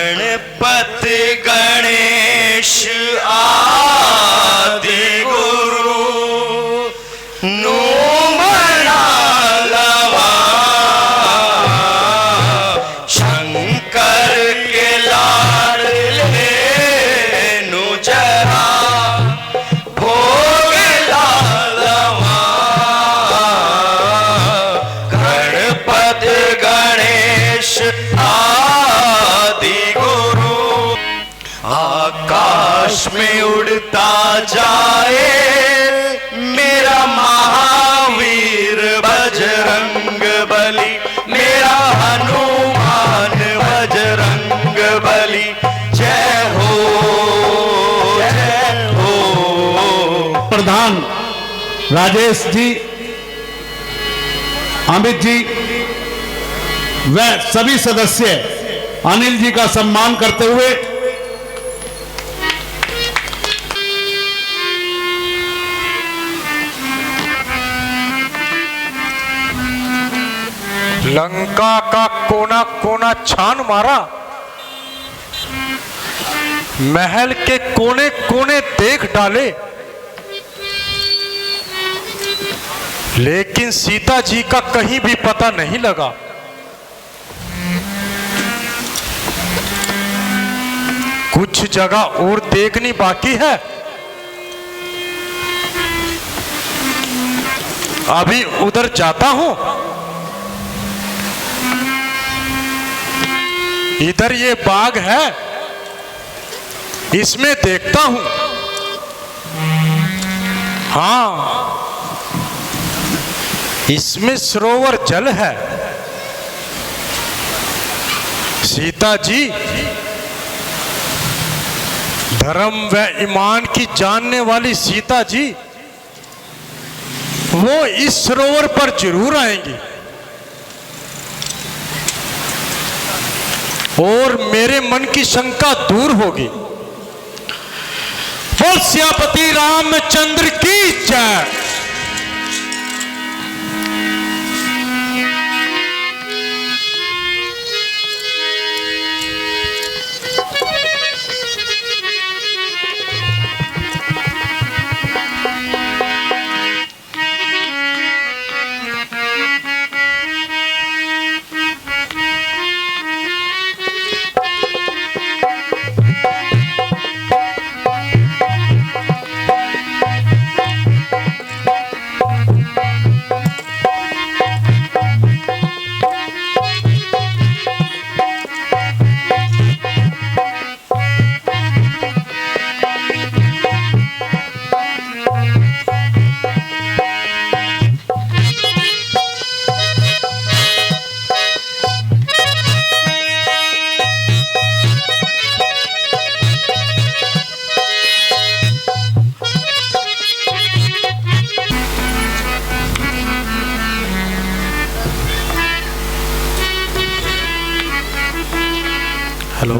गणपति गणेश आदि गुरु नो मना लवा शंकर के लाडले नु जरा भोग लालवा गणपति गणेश आदि गुरु आकाश में उड़ता जाए मेरा महावीर बजरंग बली, मेरा हनुमान बजरंग बली। जय हो जय हो। प्रधान राजेश जी, अमित जी व सभी सदस्य अनिल जी का सम्मान करते हुए लंका का कोना कोना छान मारा, महल के कोने कोने देख डाले, लेकिन सीता जी का कहीं भी पता नहीं लगा। कुछ जगह और देखनी बाकी है, अभी उधर जाता हूं। इधर ये बाग है, इसमें देखता हूं। हाँ, इसमें सरोवर जल है। सीता जी धर्म व ईमान की जानने वाली सीता जी, वो इस सरोवर पर जरूर आएंगी और मेरे मन की शंका दूर होगी। बोल सियापति रामचंद्र की जय। हेलो,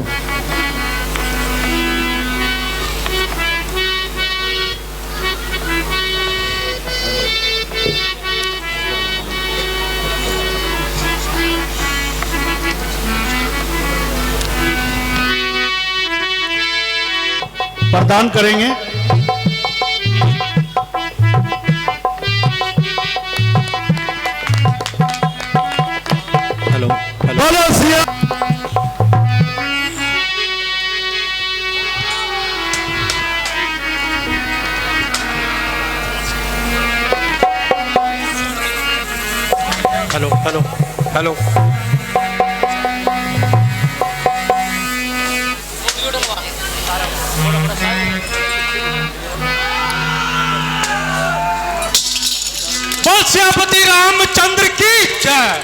प्रदान करेंगे। Hello, hello. बोलो सिया। Hello hello hello. बोल सियापति रामचंद्र की जय।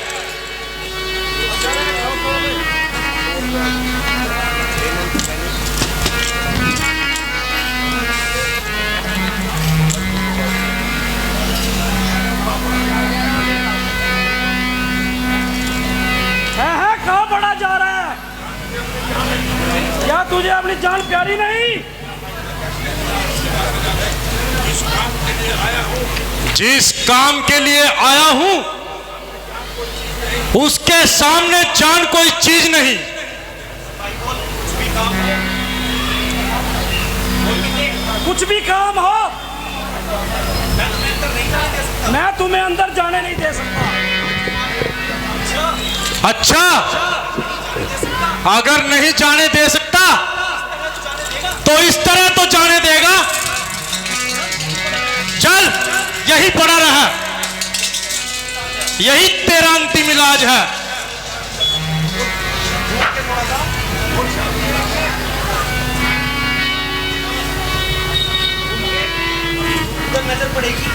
कहाँ बड़ा जा रहा है? क्या तुझे अपनी जान प्यारी नहीं? जिस काम के लिए आया हूं उसके सामने जान कोई चीज नहीं। कुछ भी काम हो, मैं तुम्हें अंदर जाने नहीं दे सकता। अच्छा, अगर नहीं जाने दे सकता तो इस तरह तो जाने देगा। चल, यही पड़ा रहा, यही तेरा अंतिम इलाज है। नजर पड़ेगी।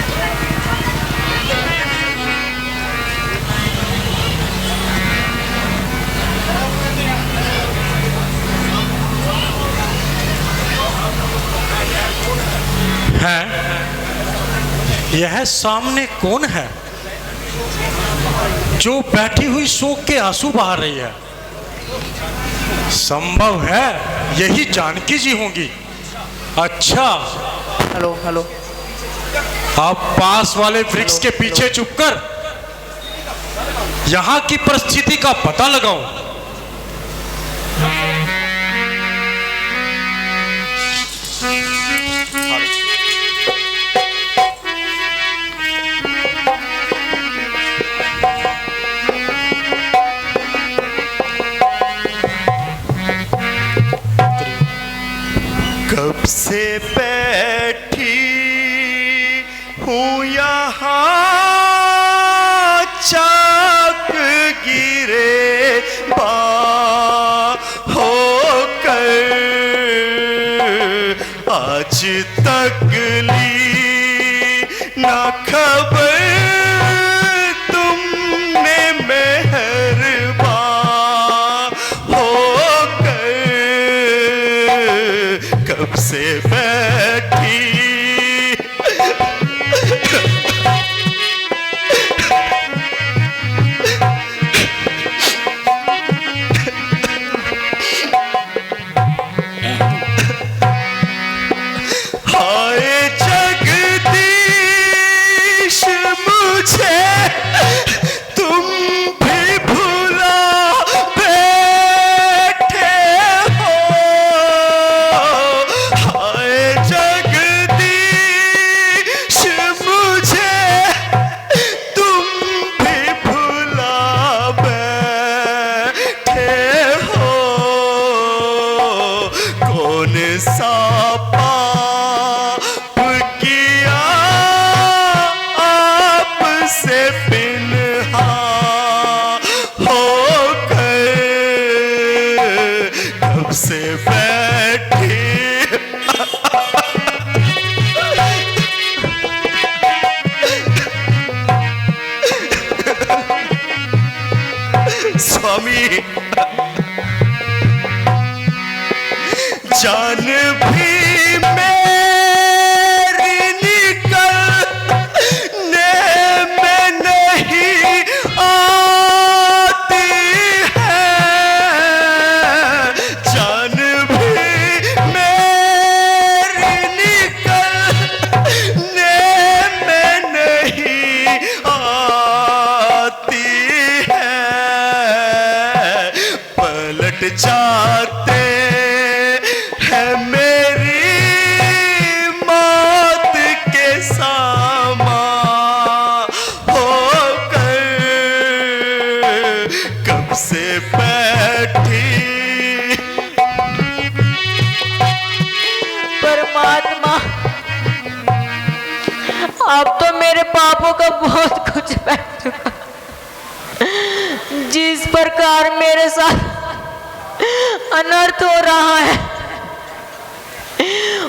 है यह सामने कौन है जो बैठी हुई शोक के आंसू बहा रही है? संभव है यही जानकी जी होंगी। अच्छा, हेलो हेलो, आप पास वाले वृक्ष के पीछे छुपकर यहां की परिस्थिति का पता लगाओ। कब से बैठी हूँ यहाँ, चाक गिरे होकर, आज तक ली ना खबर तुमने मेहरबान होकर। कब से बैठी से बैठी स्वामी जान भी मेरी निकलने में नहीं आती है, जान भी मेरी निकलने में नहीं आती है, पलट जाते है मेरी मौत के सामा होकर। कब से बैठी परमात्मा, अब तो मेरे पापों का बहुत कुछ बैठ चुका। जिस प्रकार मेरे साथ अनर्थ हो रहा है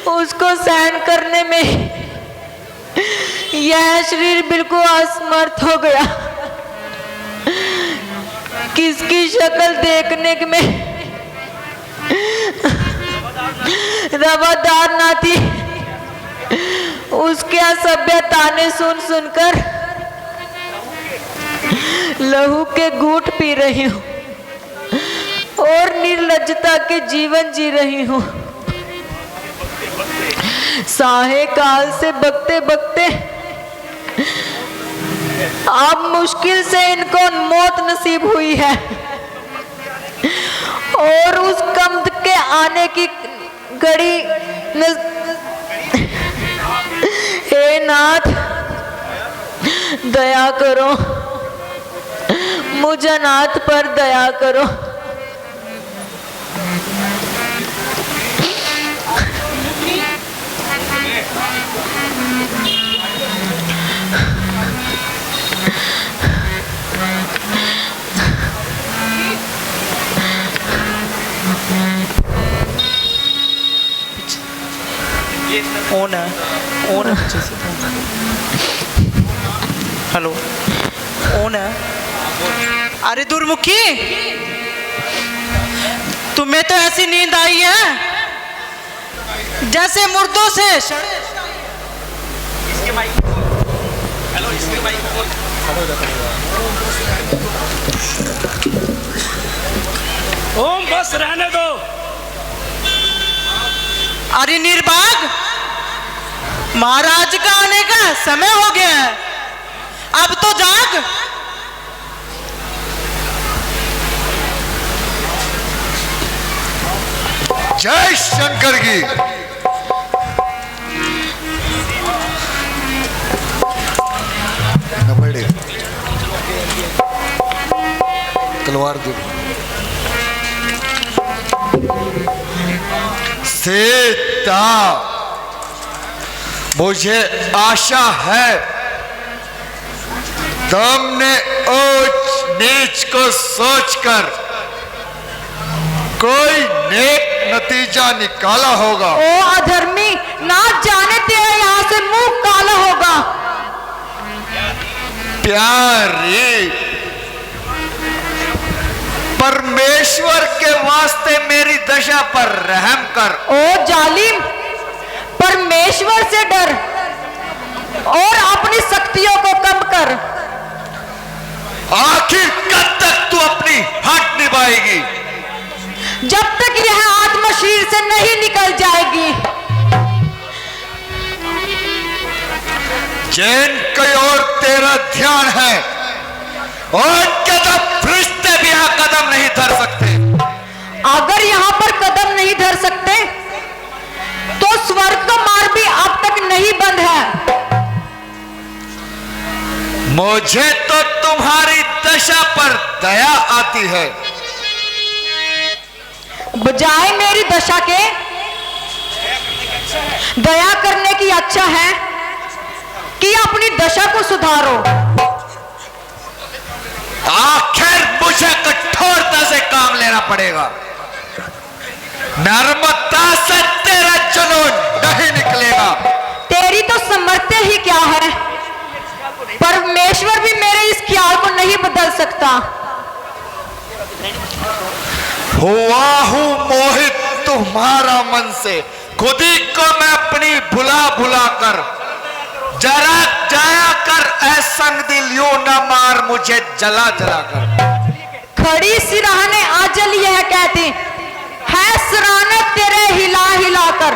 उसको सहन करने में यह शरीर बिल्कुल असमर्थ हो गया। किसकी शक्ल देखने में रवादार ना थी, उसके असभ्य ताने सुन सुनकर लहू के घूंट पी रही हूँ और निर्लज्जता के जीवन जी रही हूँ। साहे काल से बकते बकते अब मुश्किल से इनको मौत नसीब हुई है और उस कम्द के आने की घड़ी हे नाथ दया करो, मुझ अनाथ पर दया करो। ऑन है पीछे से। हेलो, ऑन है। अरे दुर्मुखी, तुम्हें तो ऐसी नींद आई है जैसे मुर्दों से ओम बस रहने दो। अरे निर्बाग, महाराज का आने का समय हो गया है, अब तो जाग। जय शंकर की। नबड़े तलवार दे। सीता, मुझे आशा है तुमने ऊंच नीच को सोचकर कोई नेक नतीजा निकाला होगा। ओ अधर्मी, ना जाने तेरा यहाँ से मुंह काला होगा। प्यारी, परमेश्वर के वास्ते मेरी दशा पर रहम कर। ओ जालिम, परमेश्वर से डर और अपनी शक्तियों को कम कर। आखिर कब तक तू अपनी हक निभाएगी? जब तक यह आत्मा शरीर से नहीं निकल जाएगी। जैन की ओर तेरा ध्यान है, उनके तो फरिश्ते भी यहाँ कदम नहीं धर सकते। अगर यहाँ पर कदम नहीं धर सकते तो स्वर्ग का मार्ग भी अब तक नहीं बंद है। मुझे तो तुम्हारी दशा पर दया आती है। बजाय मेरी दशा के दया करने की अच्छा है कि अपनी दशा को सुधारो। आखिर मुझे कठोरता से काम लेना पड़ेगा, नर्मता से तेरा जुनून नहीं निकलेगा। तेरी तो समर्थ्य ही क्या है, परमेश्वर भी मेरे इस ख्याल को नहीं बदल सकता। हुआ हूं मोहित तुम्हारा मन से, खुद ही को मैं अपनी भुला भुला कर जरा जाया कर। ऐसा दिल यूं न मार मुझे जला जला कर। खड़ी सिराहने आजल यह कहती है, सराहना तेरे हिला हिला कर।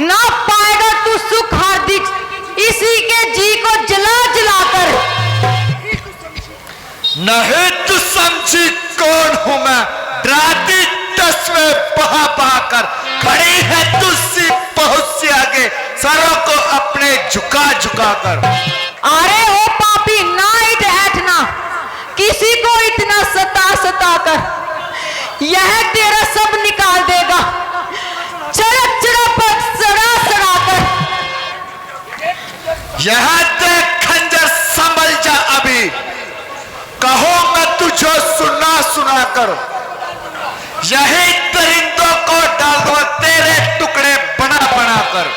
ना पाएगा तू सुख हार्दिक इसी के जी को जला जला कर। नहीं तू समझी कौन हूं मैं, डराती तस्वीर बहा बहा कर। खड़ी है तुझसे बहुत से आगे, सरों को अपने झुका झुका कर। अरे ओ पापी, ना इट ऐठना किसी को इतना सता सता कर। यह तेरा सब निकाल देगा, चढ़क चढ़क सड़ा सड़ा कर। यह देख खंजर संभल जा अभी, कहूंगा तुझे सुना सुना कर। यही परिंदों को डाल दो तेरे टुकड़े बना बना कर।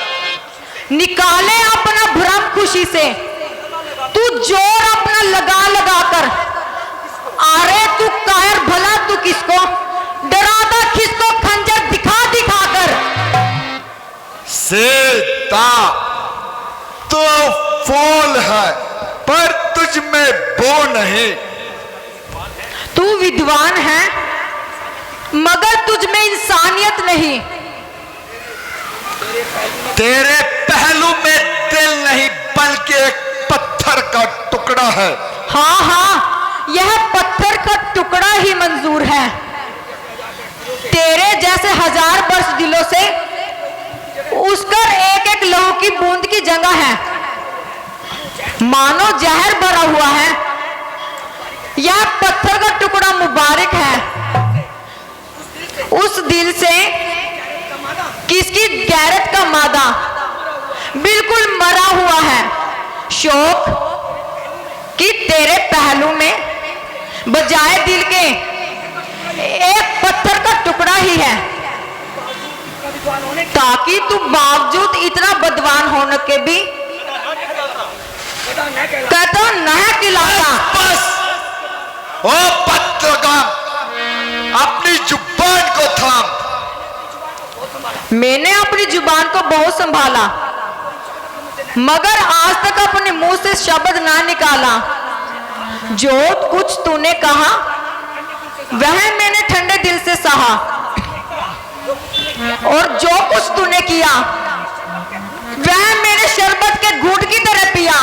निकाले अपना भ्रम खुशी से, तू जोर अपना लगा लगा कर। अरे तू कायर भला, तू किसको डराता, किसको खंजर दिखा दिखा कर। सीता, तो फूल है पर तुझ में बो नहीं। तू विद्वान है मगर तुझ में इंसानियत नहीं। तेरे पहलू में दिल नहीं बल्कि एक पत्थर का टुकड़ा है। हाँ हाँ, यह पत्थर का टुकड़ा ही मंजूर है। तेरे जैसे जैसे 1000 वर्ष दिलों से उसकर एक एक लहू की बूंद की जगह है, मानो जहर भरा हुआ है। यह पत्थर का टुकड़ा मुबारक है, उस दिल से किसकी गैरत का मादा बिल्कुल मरा हुआ है। शौक कि तेरे पहलू में बजाय दिल के एक पत्थर का टुकड़ा ही है, ताकि तू बावजूद इतना बदवान होने के भी कहता नहीं खिलाता। बस ओ पत्रकार, अपनी जुबान को थाम। मैंने अपनी जुबान को बहुत संभाला, मगर आज तक अपने मुंह से शब्द ना निकाला। जो कुछ तूने कहा वह मैंने ठंडे दिल से सहा, और जो कुछ तूने किया वह मैंने शरबत के घूंट की तरह पिया।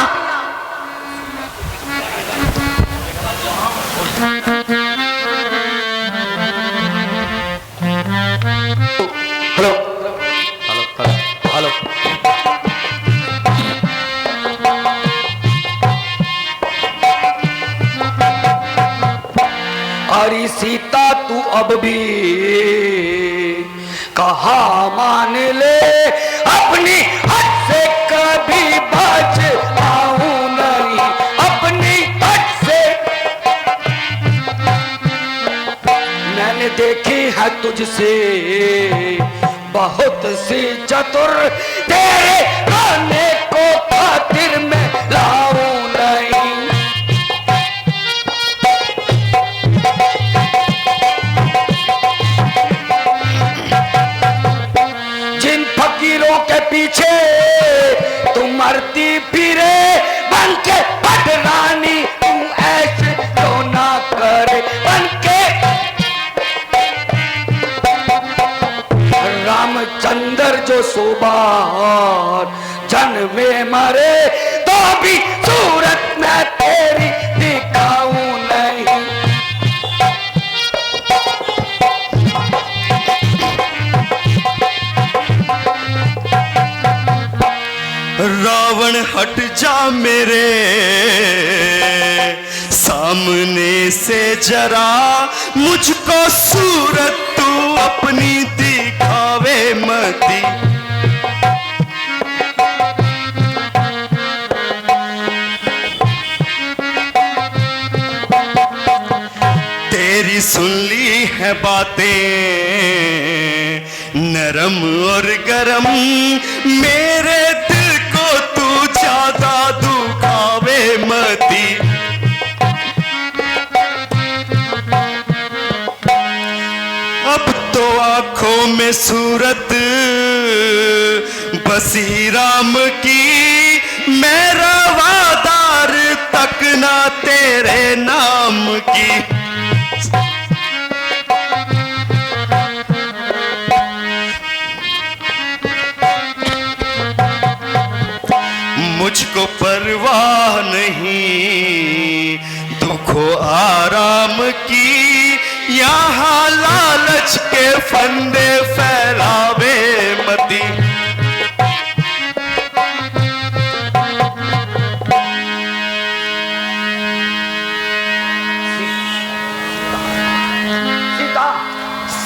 Hello hello. अरे सीता तू अब भी कहा मान ले, अपनी हद से कभी बच पाऊं नहीं, अपनी हद से। मैंने देखी है तुझसे बहुत सी चतुर, तेरे रोने को खातिर में लाऊं नहीं। जिन फकीरों के पीछे तू मरती फिरे बन के पटरानी, तू ऐसे तो ना करे बन के। रामचंद्र जो सुबार जन्मे मरे, तो भी सूरत में तेरी दिखाऊं नहीं। रावण हट जा मेरे सामने से जरा, मुझको सूरत तू अपनी दिखावे मती। तेरी सुन ली है बातें नरम और गरम, मेरे दिल को तू ज्यादा दुखावे मती। अब तो आंखों में सूरत बसी राम की, मेरा वादार तक ना तेरे नाम की। मुझको परवाह नहीं दुखो आराम की, यहाँ लालच के फंदे फैलावे मती।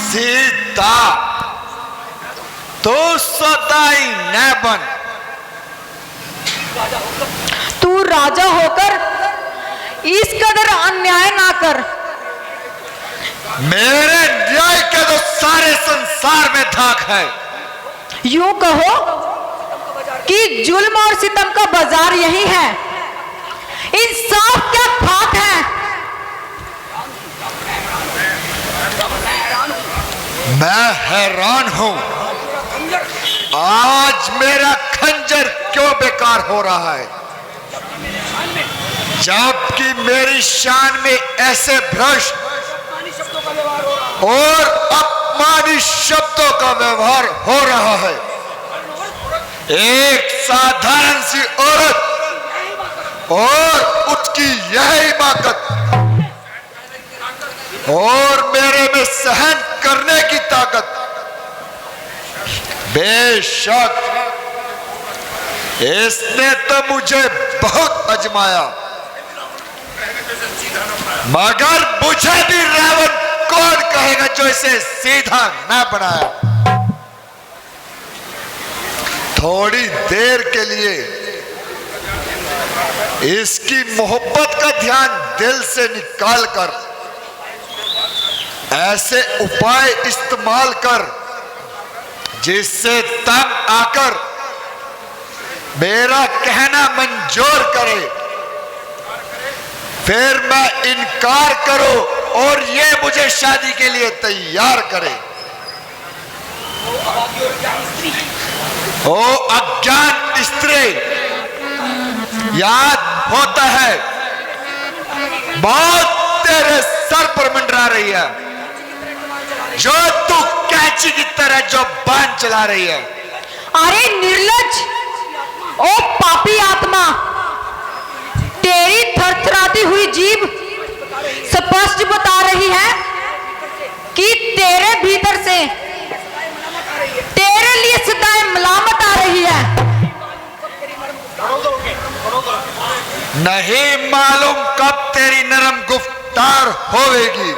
सीता तो सदाई न बन। तू राजा होकर इस कदर अन्याय ना कर। मेरे न्याय के तो सारे संसार में धाक है। यूं कहो कि जुल्म और सितम का बाजार यही है, इंसाफ क्या खाक है। मैं हैरान हूं, आज मेरा खंजर क्यों बेकार हो रहा है, जबकि मेरी शान में ऐसे भ्रष्ट और अपमानित शब्दों का व्यवहार हो रहा है। एक साधारण सी औरत और उसकी यह हिमाकत और मेरे में सहन करने की ताकत बेशक इसने तो मुझे बहुत आजमाया, मगर मुझे भी रावण कौन कहेगा जो इसे सीधा न बनाया। थोड़ी देर के लिए इसकी मोहब्बत का ध्यान दिल से निकालकर ऐसे उपाय इस्तेमाल कर जिससे तंग आकर मेरा कहना मंजूर करे, फिर मैं इनकार करूं और ये मुझे शादी के लिए तैयार करे। ओ अज्ञान स्त्री, याद होता है बहुत तेरे सर पर मंडरा रही है, जो तू कैंची की तरह जो बाण चला रही है। अरे निर्लज्ज, ओ पापी आत्मा, तेरी थरथराती हुई जीभ स्पष्ट बता रही है कि तेरे भीतर से तेरे लिए सदाएं मलामत आ रही है। नहीं मालूम कब तेरी नरम गुफ्तार होवेगी,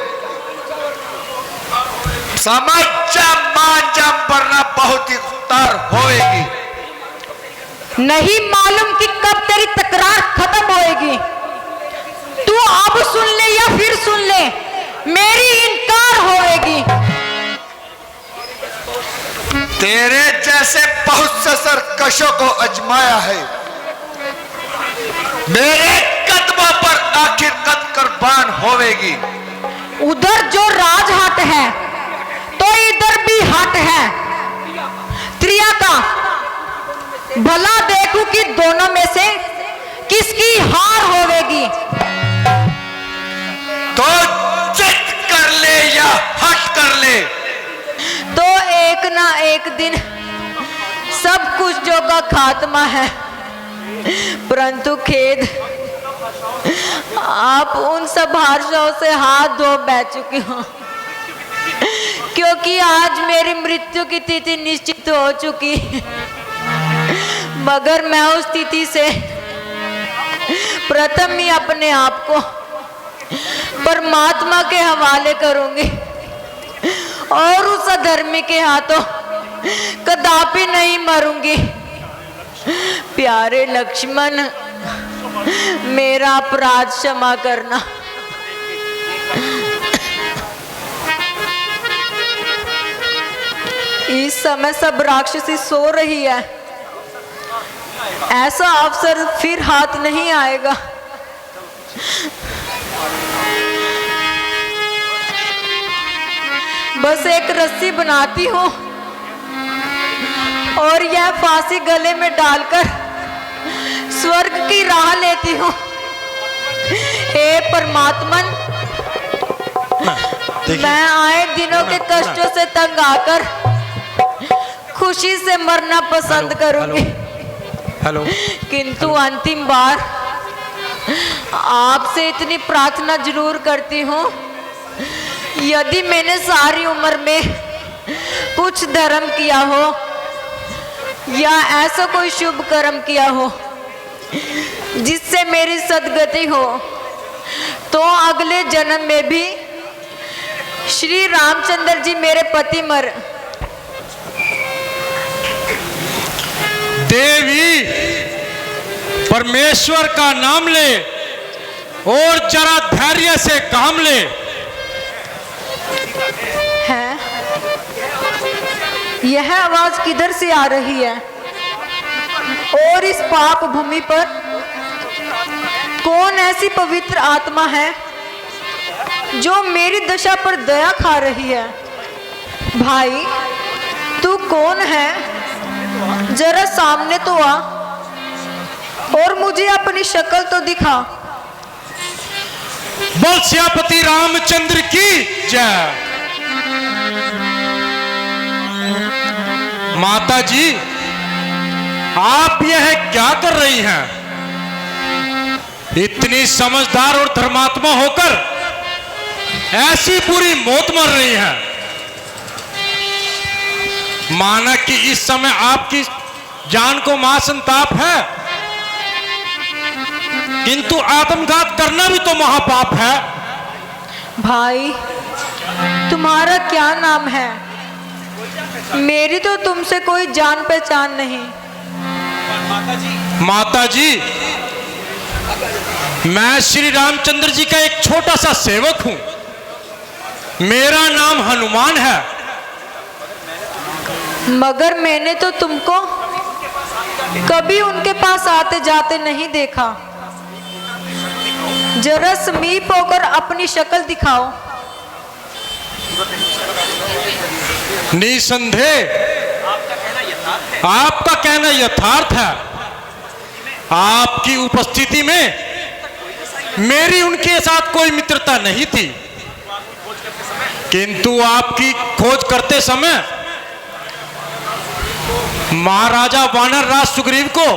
समझ जा मान जा, वरना बहुत ही गुफ्तार होवेगी। नहीं मालूम कि कब तेरी तकरार खत्म होएगी। तू अब सुन ले या फिर सुन ले, मेरी इनकार होएगी। तेरे जैसे बहुत से सरकशों को आजमाया है, मेरे कदमों पर आखिर कद कुर्बान होवेगी। उधर जो राजहाट है तो इधर भी हाट है त्रिया का। भला देखूं कि दोनों में से किसकी हार होवेगी। तो चित कर ले या हट कर ले, तो एक ना एक दिन सब कुछ जो का खात्मा है, परंतु खेद आप उन सब हादसों से हाथ धो बैठ चुकी हो, क्योंकि आज मेरी मृत्यु की तिथि निश्चित हो चुकी है। मगर मैं उस तिथि से प्रथम ही अपने आप को परमात्मा के हवाले करूंगी और उस अधर्मी के हाथों कदापि नहीं मरूंगी। प्यारे लक्ष्मण, मेरा अपराध क्षमा करना। इस समय सब राक्षसी सो रही है, ऐसा अवसर फिर हाथ नहीं आएगा। बस एक रस्सी बनाती हूँ और यह फांसी गले में डालकर स्वर्ग की राह लेती हूँ। हे परमात्मन, मैं आए दिनों के कष्टों से तंग आकर खुशी से मरना पसंद करूंगी। हेलो, किंतु अंतिम बार आपसे इतनी प्रार्थना जरूर करती हूँ, यदि मैंने सारी उम्र में कुछ धर्म किया हो या ऐसा कोई शुभ कर्म किया हो जिससे मेरी सद्गति हो, तो अगले जन्म में भी श्री रामचंद्र जी मेरे पति मर। देवी, परमेश्वर का नाम ले और जरा धैर्य से काम ले। है यह आवाज किधर से आ रही है और इस पाप भूमि पर कौन ऐसी पवित्र आत्मा है जो मेरी दशा पर दया खा रही है? भाई, तू कौन है? जरा सामने तो आ और मुझे अपनी शक्ल तो दिखा। बोल सियापति रामचंद्र की जय। माता जी, आप यह क्या कर रही हैं? इतनी समझदार और धर्मात्मा होकर ऐसी बुरी मौत मर रही हैं। माना कि इस समय आपकी जान को महासंताप है, किंतु आत्मघात करना भी तो महापाप है। भाई तुम्हारा क्या नाम है? मेरी तो तुमसे कोई जान पहचान नहीं। माता जी, मैं श्री रामचंद्र जी का एक छोटा सा सेवक हूं। मेरा नाम हनुमान है। मगर मैंने तो तुमको कभी उनके पास आते जाते नहीं देखा। जरा समीप होकर अपनी शक्ल दिखाओ। निसंदेह आपका कहना यथार्थ है। आपकी उपस्थिति में मेरी उनके साथ कोई मित्रता नहीं थी, किंतु आपकी खोज करते समय महाराजा वानर राज सुग्रीव को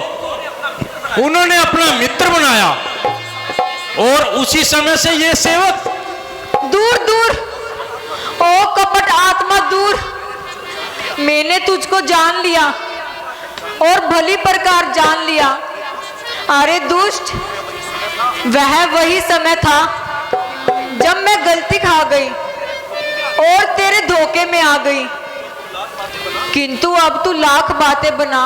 उन्होंने अपना मित्र बनाया, और उसी समय से ये सेवक। दूर दूर, ओ कपट आत्मा दूर। मैंने तुझको जान लिया और भली प्रकार जान लिया। अरे दुष्ट, वह वही समय था जब मैं गलती खा गई और तेरे धोखे में आ गई, किंतु अब तू लाख बातें बना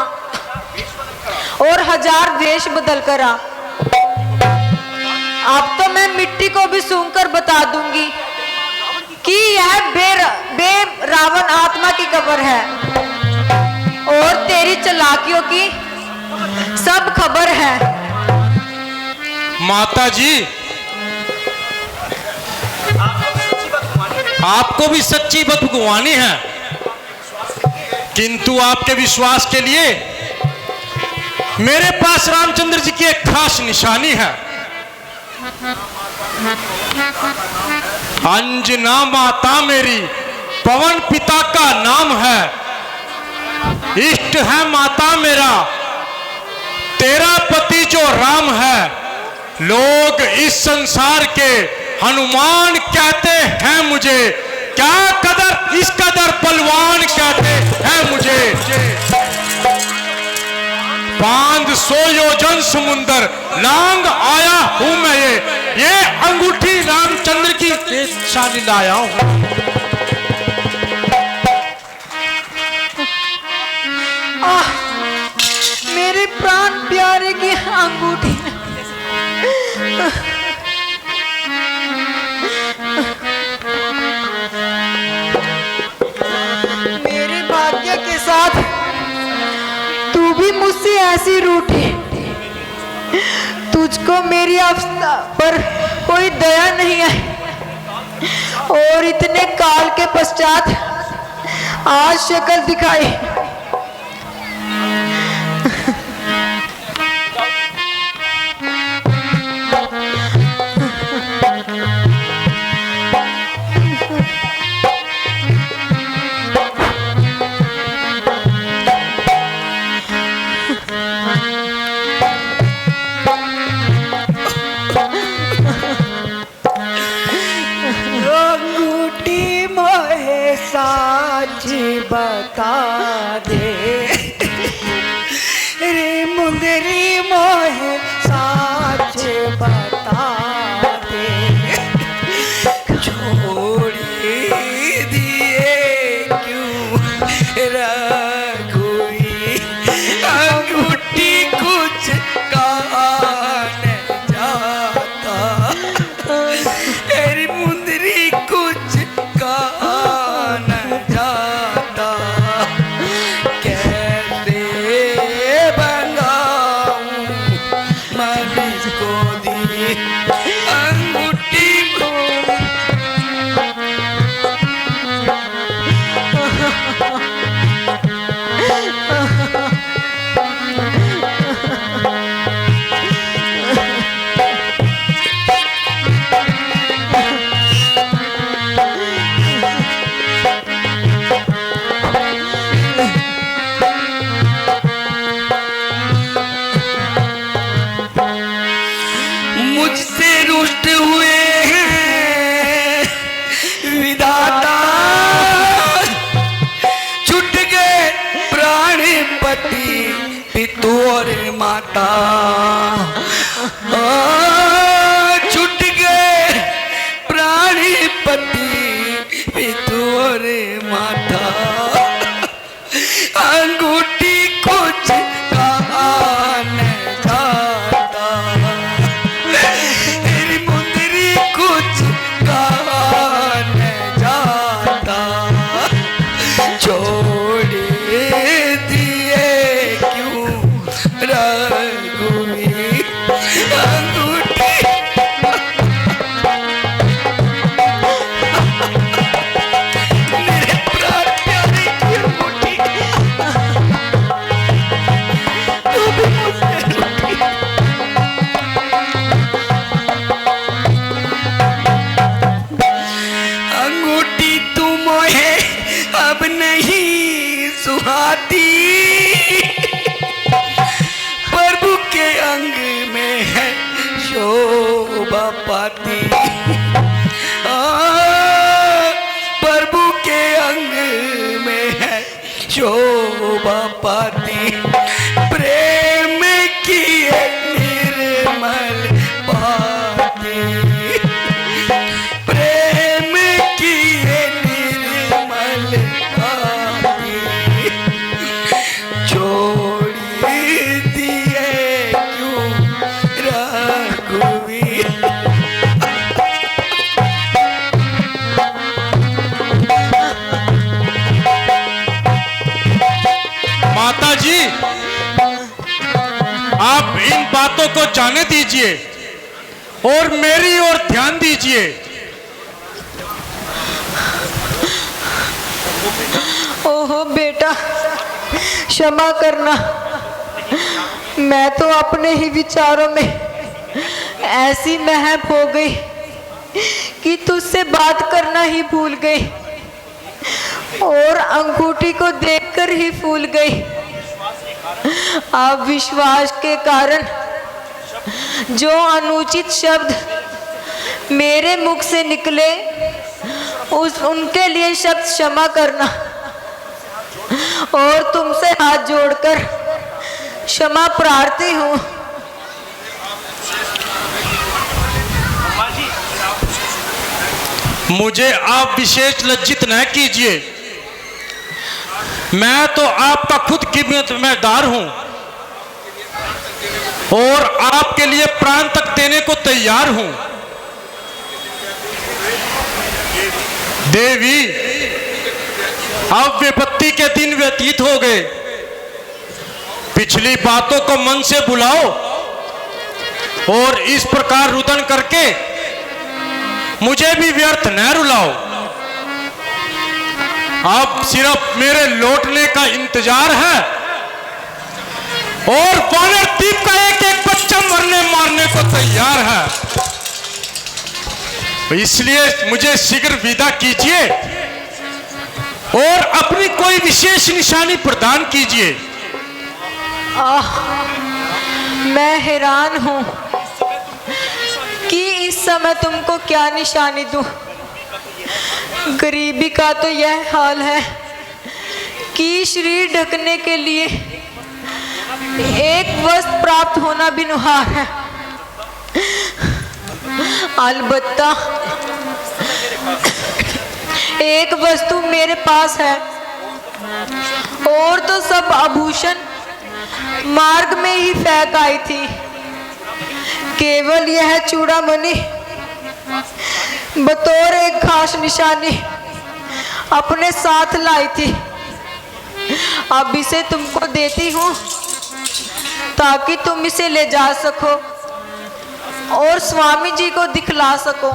और हजार वेश बदल कर आ। अब तो मैं मिट्टी को भी सूंघकर बता दूंगी कि यह बे रावण आत्मा की कब्र है, और तेरी चालाकियों की सब खबर है। माता जी, आपको भी सच्ची बदगुमानी है, किंतु आपके विश्वास के लिए मेरे पास रामचंद्र जी की एक खास निशानी है। अंजना माता मेरी, पवन पिता का नाम है, इष्ट है माता मेरा, तेरा पति जो राम है। लोग इस संसार के हनुमान कहते हैं मुझे, क्या कदर इस कदर बलवान कहते हैं मुझे। 500 योजन समुंदर लांग आया हूं मैं, ये अंगूठी रामचंद्र की शादी लाया हूं। मेरे प्राण प्यारे की अंगूठी। मेरे भाग्य के साथ तू भी मुझसे ऐसी रूठी। तुझको मेरी अवस्था पर कोई दया नहीं आई, और इतने काल के पश्चात आज शक्ल दिखाई। बता दे रे मुंदरी मोहे साच बता दे, छोड़ी दिए क्यों रघुई, अंगूठी कुछ कहा न जाता, तेरी मुंदरी कुछ कहा न जाता, कैसे बनाऊं मन को दी अंगूठी को। पति पितु और माता छूट गए प्राणी पति पितु और माता अंगूठी कुछ कहा न जाता तेरी मुंदरी कुछ कहा न जाता छोड़ दिए क्यों रघुवीर अंगूठी मेरे प्राण प्यारे की अंगूठी तू भी मुझसे रूठी अंगूठी तुम है अब नहीं सुहाती प्रभु के अंग में है शोभा पाती प्रभु के अंग में है शोभा पाती प्रेम की निर्मल पाती प्रेम की निर्मल पाती छोड़ दिए क्यों रघुवीर माता जी, आप इन बातों को जाने दीजिए और मेरी ओर ध्यान दीजिए। ओहो बेटा, क्षमा करना। मैं तो अपने ही विचारों में ऐसी महब हो गई कि तुझसे बात करना ही भूल गई और अंगूठी को देखकर ही फूल गई। अब विश्वास के कारण जो अनुचित शब्द मेरे मुख से निकले उनके लिए शब्द क्षमा करना और तुमसे हाथ जोड़कर क्षमा प्रार्थी हूँ। मुझे आप विशेष लज्जित न कीजिए। मैं तो आपका खुद जिम्मेदार हूं और आपके लिए प्राण तक देने को तैयार हूं। देवी, अब विपत्ति के दिन व्यतीत हो गए। पिछली बातों को मन से बुलाओ और इस प्रकार रुदन करके मुझे भी व्यर्थ न रुलाओ। अब सिर्फ मेरे लौटने का इंतजार है और वानर द्वीप का एक एक बच्चा मरने मारने को तैयार है। इसलिए मुझे शीघ्र विदा कीजिए और अपनी कोई विशेष निशानी प्रदान कीजिए। मैं हैरान हूँ कि इस समय तुमको क्या निशानी दूं। गरीबी का तो यह हाल है कि शरीर ढकने के लिए एक वस्त्र प्राप्त होना भी नुहार है। अलबत्ता एक वस्तु मेरे पास है और तो सब आभूषण मार्ग में ही फेंक आई थी। केवल यह चूड़ामणि बतौर एक खास निशानी अपने साथ लाई थी। अब इसे तुमको देती हूँ ताकि तुम इसे ले जा सको और स्वामी जी को दिखला सको।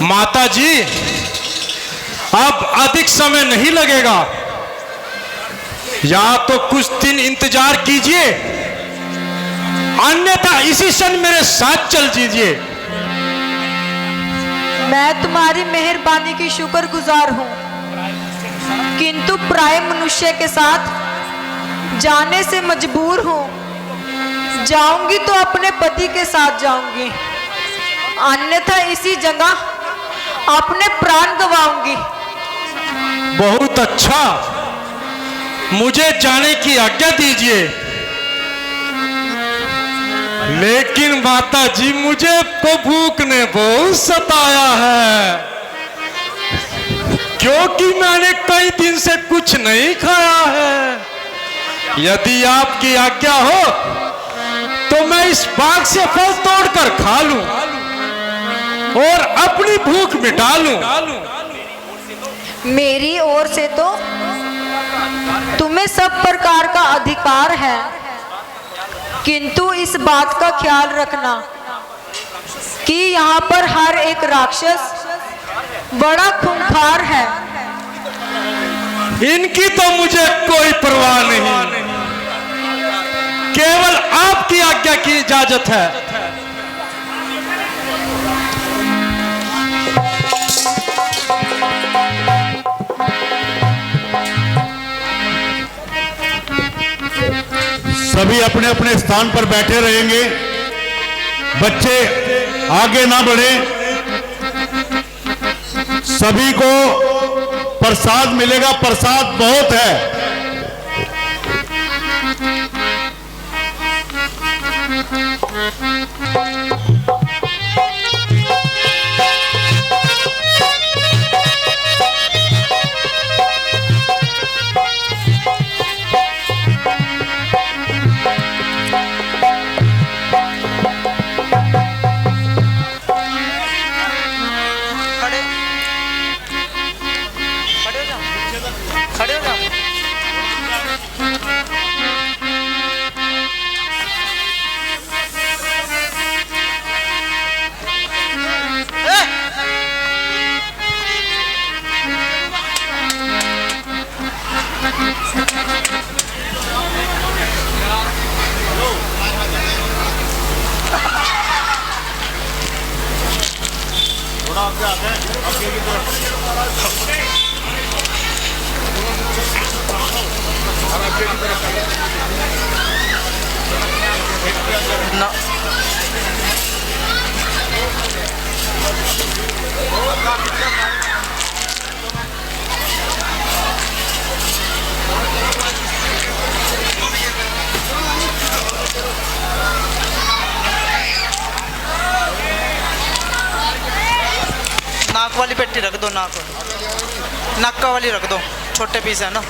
माता जी, अब अधिक समय नहीं लगेगा। या तो कुछ दिन इंतजार कीजिए, अन्यथा इसी क्षण मेरे साथ चल दीजिए। मैं तुम्हारी मेहरबानी की शुक्रगुजार हूँ, किंतु प्राय मनुष्य के साथ जाने से मजबूर हूँ। जाऊंगी तो अपने पति के साथ जाऊंगी, अन्यथा इसी जगह अपने प्राण गवाऊंगी। बहुत अच्छा, मुझे जाने की आज्ञा दीजिए। लेकिन माता जी, मुझे को भूख ने बहुत सताया है, क्योंकि मैंने कई दिन से कुछ नहीं खाया है। यदि आपकी आज्ञा हो तो मैं इस बाग से फल तोड़कर खा लूं और अपनी भूख मिटा लूं। मेरी ओर से तो तुम्हें सब प्रकार का अधिकार है, किंतु इस बात का ख्याल रखना कि यहाँ पर हर एक राक्षस बड़ा खूंखार है। इनकी तो मुझे कोई परवाह नहीं, केवल आपकी आज्ञा की इजाजत है। सभी अपने अपने स्थान पर बैठे रहेंगे, बच्चे आगे ना बढ़े। सभी को प्रसाद मिलेगा, प्रसाद बहुत है। खड़े हो जाओ। ना नाक वाली पेटी रख दो, नाक वाली रख दो, छोटे पीस है ना।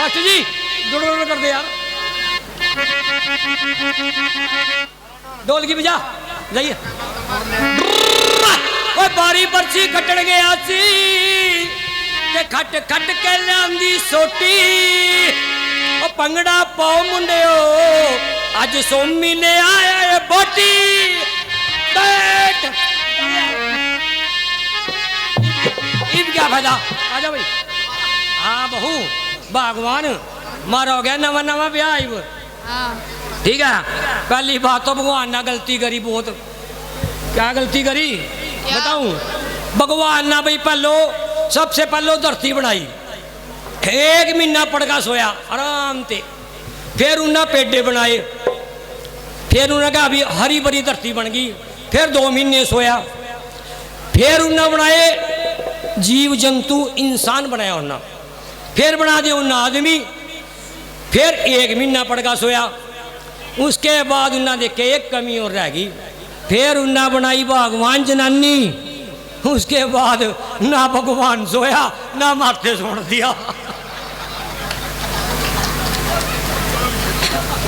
मास्टर जी डोड़ कर दे यार, ढोल की बजा जाइए। ओए बारी पर्ची कटन गया सी ते खट खट के लियांदी सोटी, ओ पंगड़ा पाओ मुंडियो अज सोमी ले आया बोटी। बैठ इब क्या फायदा, आजा भाई। हाँ बहू भगवान मारा हो गया नवा नवा ब्याह इब, ठीक है। पहली बात तो भगवान ने गलती करी बहुत। क्या गलती करी बताऊं? भगवान ने भाई पहलो सबसे पहलो धरती बनाई, 1 महीना पड़का सोया आराम से, फिर उन्हें पेड़े बनाए, फिर उन्हें कहा अभी हरी भरी धरती बन गई, फिर 2 महीने सोया, फिर उन्हें बनाए जीव जंतु इंसान बनाया उन्हें, फिर बना दिया उन्हें आदमी, फिर 1 महीना पड़का सोया। उसके बाद उन्हें देखे एक कमी और रह गई, फिर उन्हें बनाई भगवान जनानी। उसके बाद ना भगवान सोया ना माथे सोन दिया।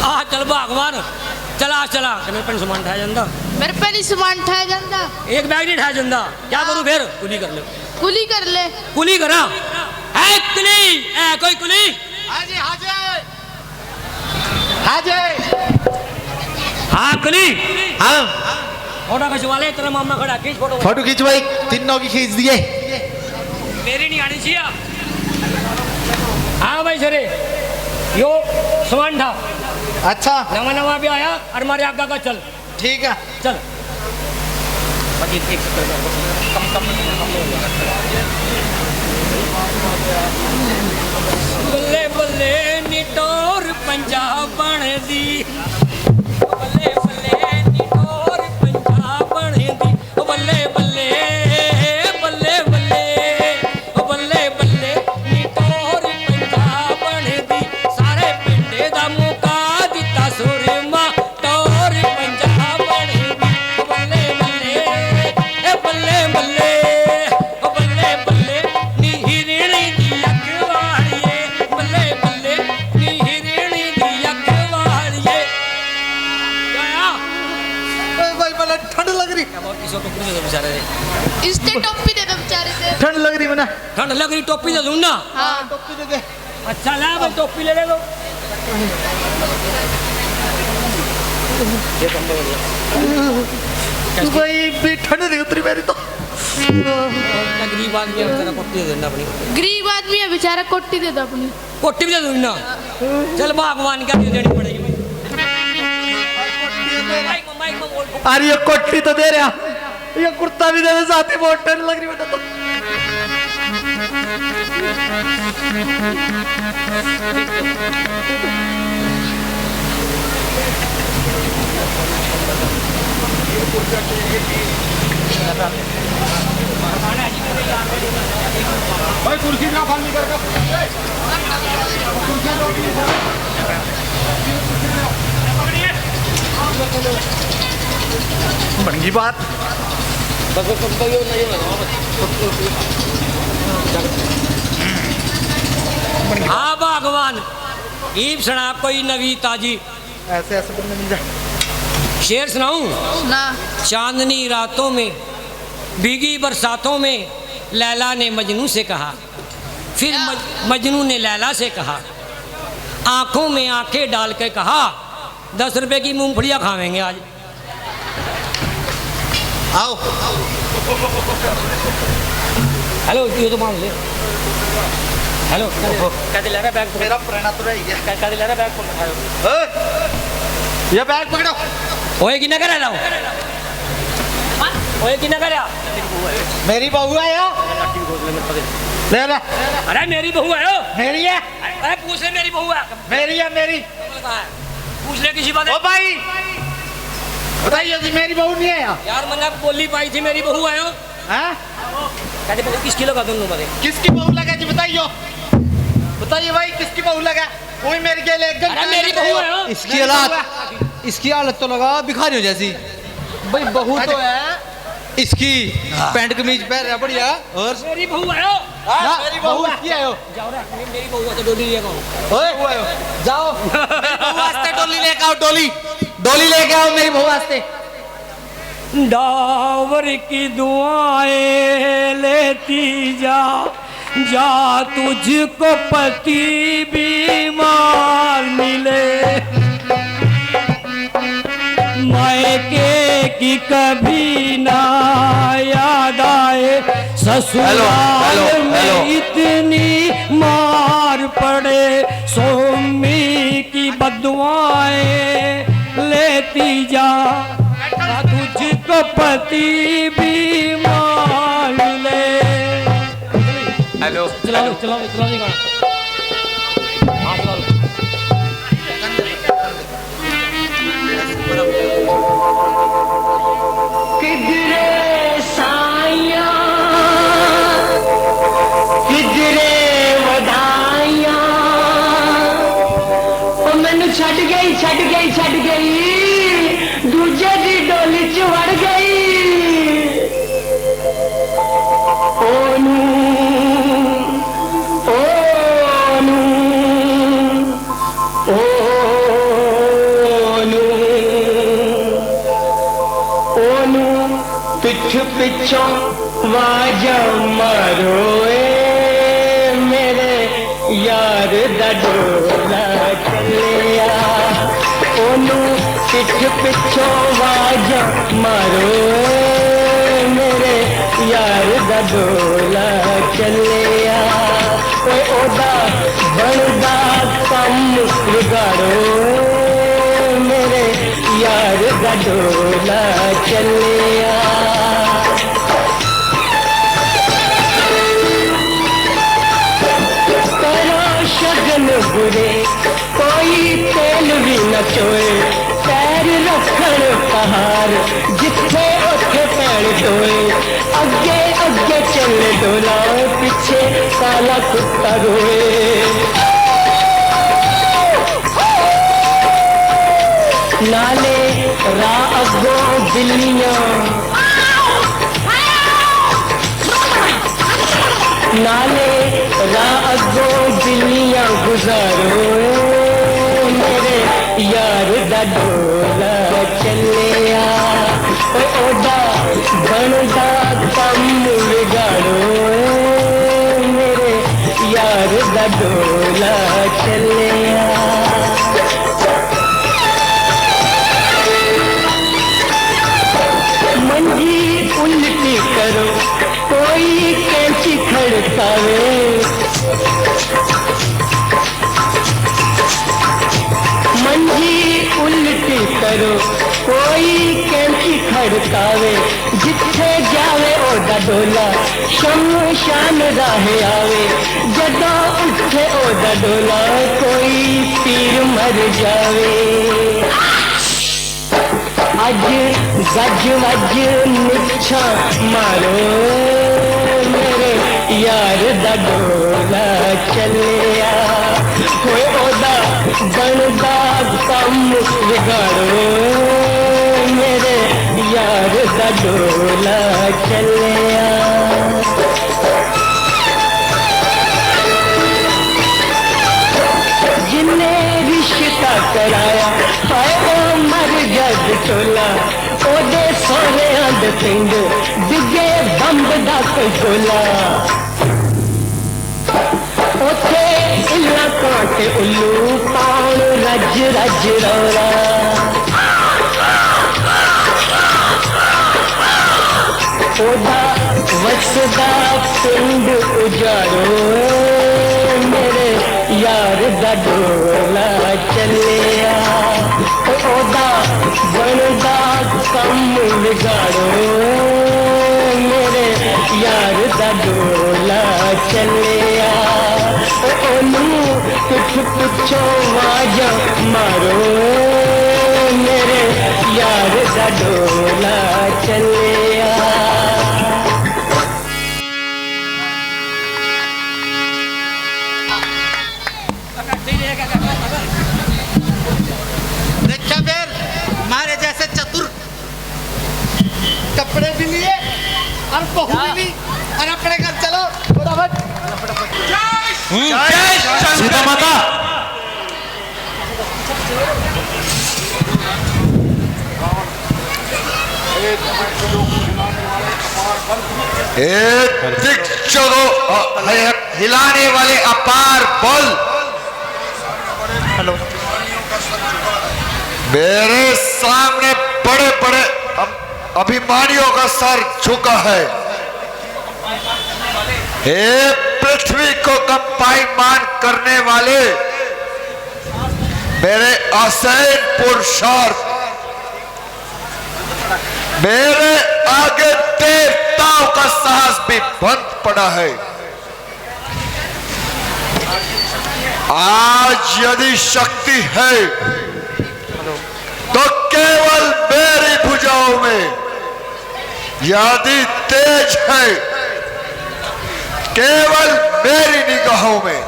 आ चल भगवान चला चला, मेरे पे सामान उठाया जाता, मेरे पे नहीं सामान उठाया जाता, एक बैग नहीं उठाया जाता। क्या करूं फिर? कुली कर ले, कुली कर ले, कुली करा है कुली है कोई कुली? हाजी हाजी हाजी हाँ कुली, हाँ फोटो खिंचवा ले, तेरा मामला खड़ा खींच फोटो। फोटो खिंचवाई, तीनों की खींच दिए। मेरी नहीं आनी चाहिए। हाँ भाई सरे यो सामान था, अच्छा नवा नवा भी आया और हमारे आगा का चल, ठीक है चल बल्ले बल्ले निटोर पंजाब बन दी, बल्ले बल्ले निटोर पंजाब बन दी, बल्ले बल्ले बल्ले बल्ले बल्ले बल्ले निटोर पंजाब बन दी, सारे पिंडे दा मुका दिता सुरमा टोर पंजाब बन दी, बल्ले बल्ले बल्ले बल्ले बल्ले बल्ले नी हिरणी दी अखवाड़िए, बल्ले बल्ले नी हिरणी दी अखवाड़िए। भाई मला ठंड लग रही, इसने टोपी दे दो बेचारे से, ठंड लग रही मना, ठंड लग रही टोपी दे दूं ना? हाँ टोपी दे दे। अच्छा ले भाई टोपी ले ले दो। भाई भी ठंड नहीं उतरी मेरी तो। गरीब आदमी है बेचारा, कोटी दे देना अपनी, गरीब आदमी है बेचारा, कोटी दे दो अपनी। कोटी भी दे दूं ना? चल भगवान का भी देनी पड़ेगी भाई। अरे ये कोटी तो दे रहा, ये कुर्ता भी दे दे साथ ही, बहुत ठंड लग रही बेटा तो। भाई कुर्सी ना खाली करके बन गई बात। हाँ भगवान ईब सुना कोई नवी ताजी ऐसे ऐसे बंदे मिल जाए। शेर सुनाऊं? ना चांदनी रातों में भीगी बरसातों में लैला ने मजनू से कहा, फिर मजनू ने लैला से कहा, आंखों में आंखें डाल के कहा 10 रुपए की मूंगफलियां खावेंगे आज। आओ हेलो ये तो मान ले। हेलो क्या दिला रहा बैग? मेरा प्रेरणा तो रह गया। क्या दिला रहा बैग? ये बैग पकड़ो। ओए कि ना करे लाओ, ओए कि ना करे। मेरी बहू है यो। ले ले। अरे मेरी बहू है यो। मेरी है। अरे पूछ ले मेरी बहू है। मेरी है मेरी। पूछ ले किसी बात। ओ भाई बताइए जी, मेरी बहू नहीं है यार मैंने बोली पाई थी मेरी बहू है यो। हैं? कहते बहू किसकी लगा दोनों मरे? किसकी बहू लगा जी बताइए, बताइए भाई किसकी बहू लगा? कोई मेरे के लिए अरे मेरी बहू है यो। इसकी हालत तो लगा भिखारियों जैसी। भाई बहू तो है इसकी पैंट कमीज पहन रहा बढ़िया। और मेरी बहू आयो मेरी बहू इसकी आयो। जाओ रे मेरी बहू है तो डोली लेके आओ। ओए आयो जाओ मेरी बहू वास्ते डोली लेके आओ। डोली लेके आओ मेरी बहू वास्ते। डावर की दुआएं लेती जा जा तुझको पति बीमार मिले मायके की कभी ना याद आए ससुराल में इतनी मार पड़े सोमी की बदुआएं लेती जा तुझको पति बीमार मिले। हेलो चलाओ चलाओ चलाओ ये गाना। हाँ चलाओ। किधरे साइया किधरे वधाइया ओ मैनू छड़ गई दूजे दी डोली च वड़ गई ओनू पिछ पिछों वाजा मारो मेरे यार दा डोला चलिया ओनू पिछ पिछों वाजा मारो मेरे यार दा डोला चलिया ओदा बनदा कम बिगाड़ो मेरे यार दा डोला चलिया। शगन बुरे कोई तेल भी न चोए पैर रखण पहाड़ जिथे उथे पैर टोए अगे अगे चले डोला पीछे काला कुत्ता रोए नाले राह अगो बिल्लियां नाले राह अगो बिल्लियां गुजारो मेरे यार दा डोला चलिया ओदा बनदा कम बिगाड़ो मेरे यार दा डोला चलिया। मंजी उल्टी करो कोई कैंची खड़कावे मंजी उल्टी करो कोई कैंची खड़कावे जिथे जावे ओदा डोला शमशान राह आवे जदा उठे ओदा डोला कोई पीर मर जावे अज गज वज निछा मारो मेरे यार दा डोला चलिया कोई ओदा बनदा कम बिगाड़ो मेरे यार दा डोला चलिया। जिन्हें रिश्ता कराया हाय ओ मर जद टोला ओदे सोने अंद पिंड दिगे बंब दा कोला ओथे इला काटे उल्लू पाउन रज रज रौला ओदा वसदा पिंड उजाड़ो मेरे यार दा डोला चलिया ओदा बनदा कम बिगाड़ो मेरे यार दा डोला चलिया ओनू पिछ पिछों वाजा मारो मेरे यार दा डोला चलिया। देखा फिर मारे जैसे चतुर कपड़े भी लिए और बहू भी और अपने घर चलो फटाफट। जय शंकर सीता माता हिलाने वाले अपार बल मेरे सामने बड़े बड़े अभिमानियों का सर झुका है। हे पृथ्वी को कंपायमान करने वाले मेरे असैन पुरुषार्थ, मेरे आगे देवताओं का साहस भी बंद पड़ा है। आज यदि शक्ति है तो केवल मेरी भुजाओं में, यदि तेज है केवल मेरी निगाहों में।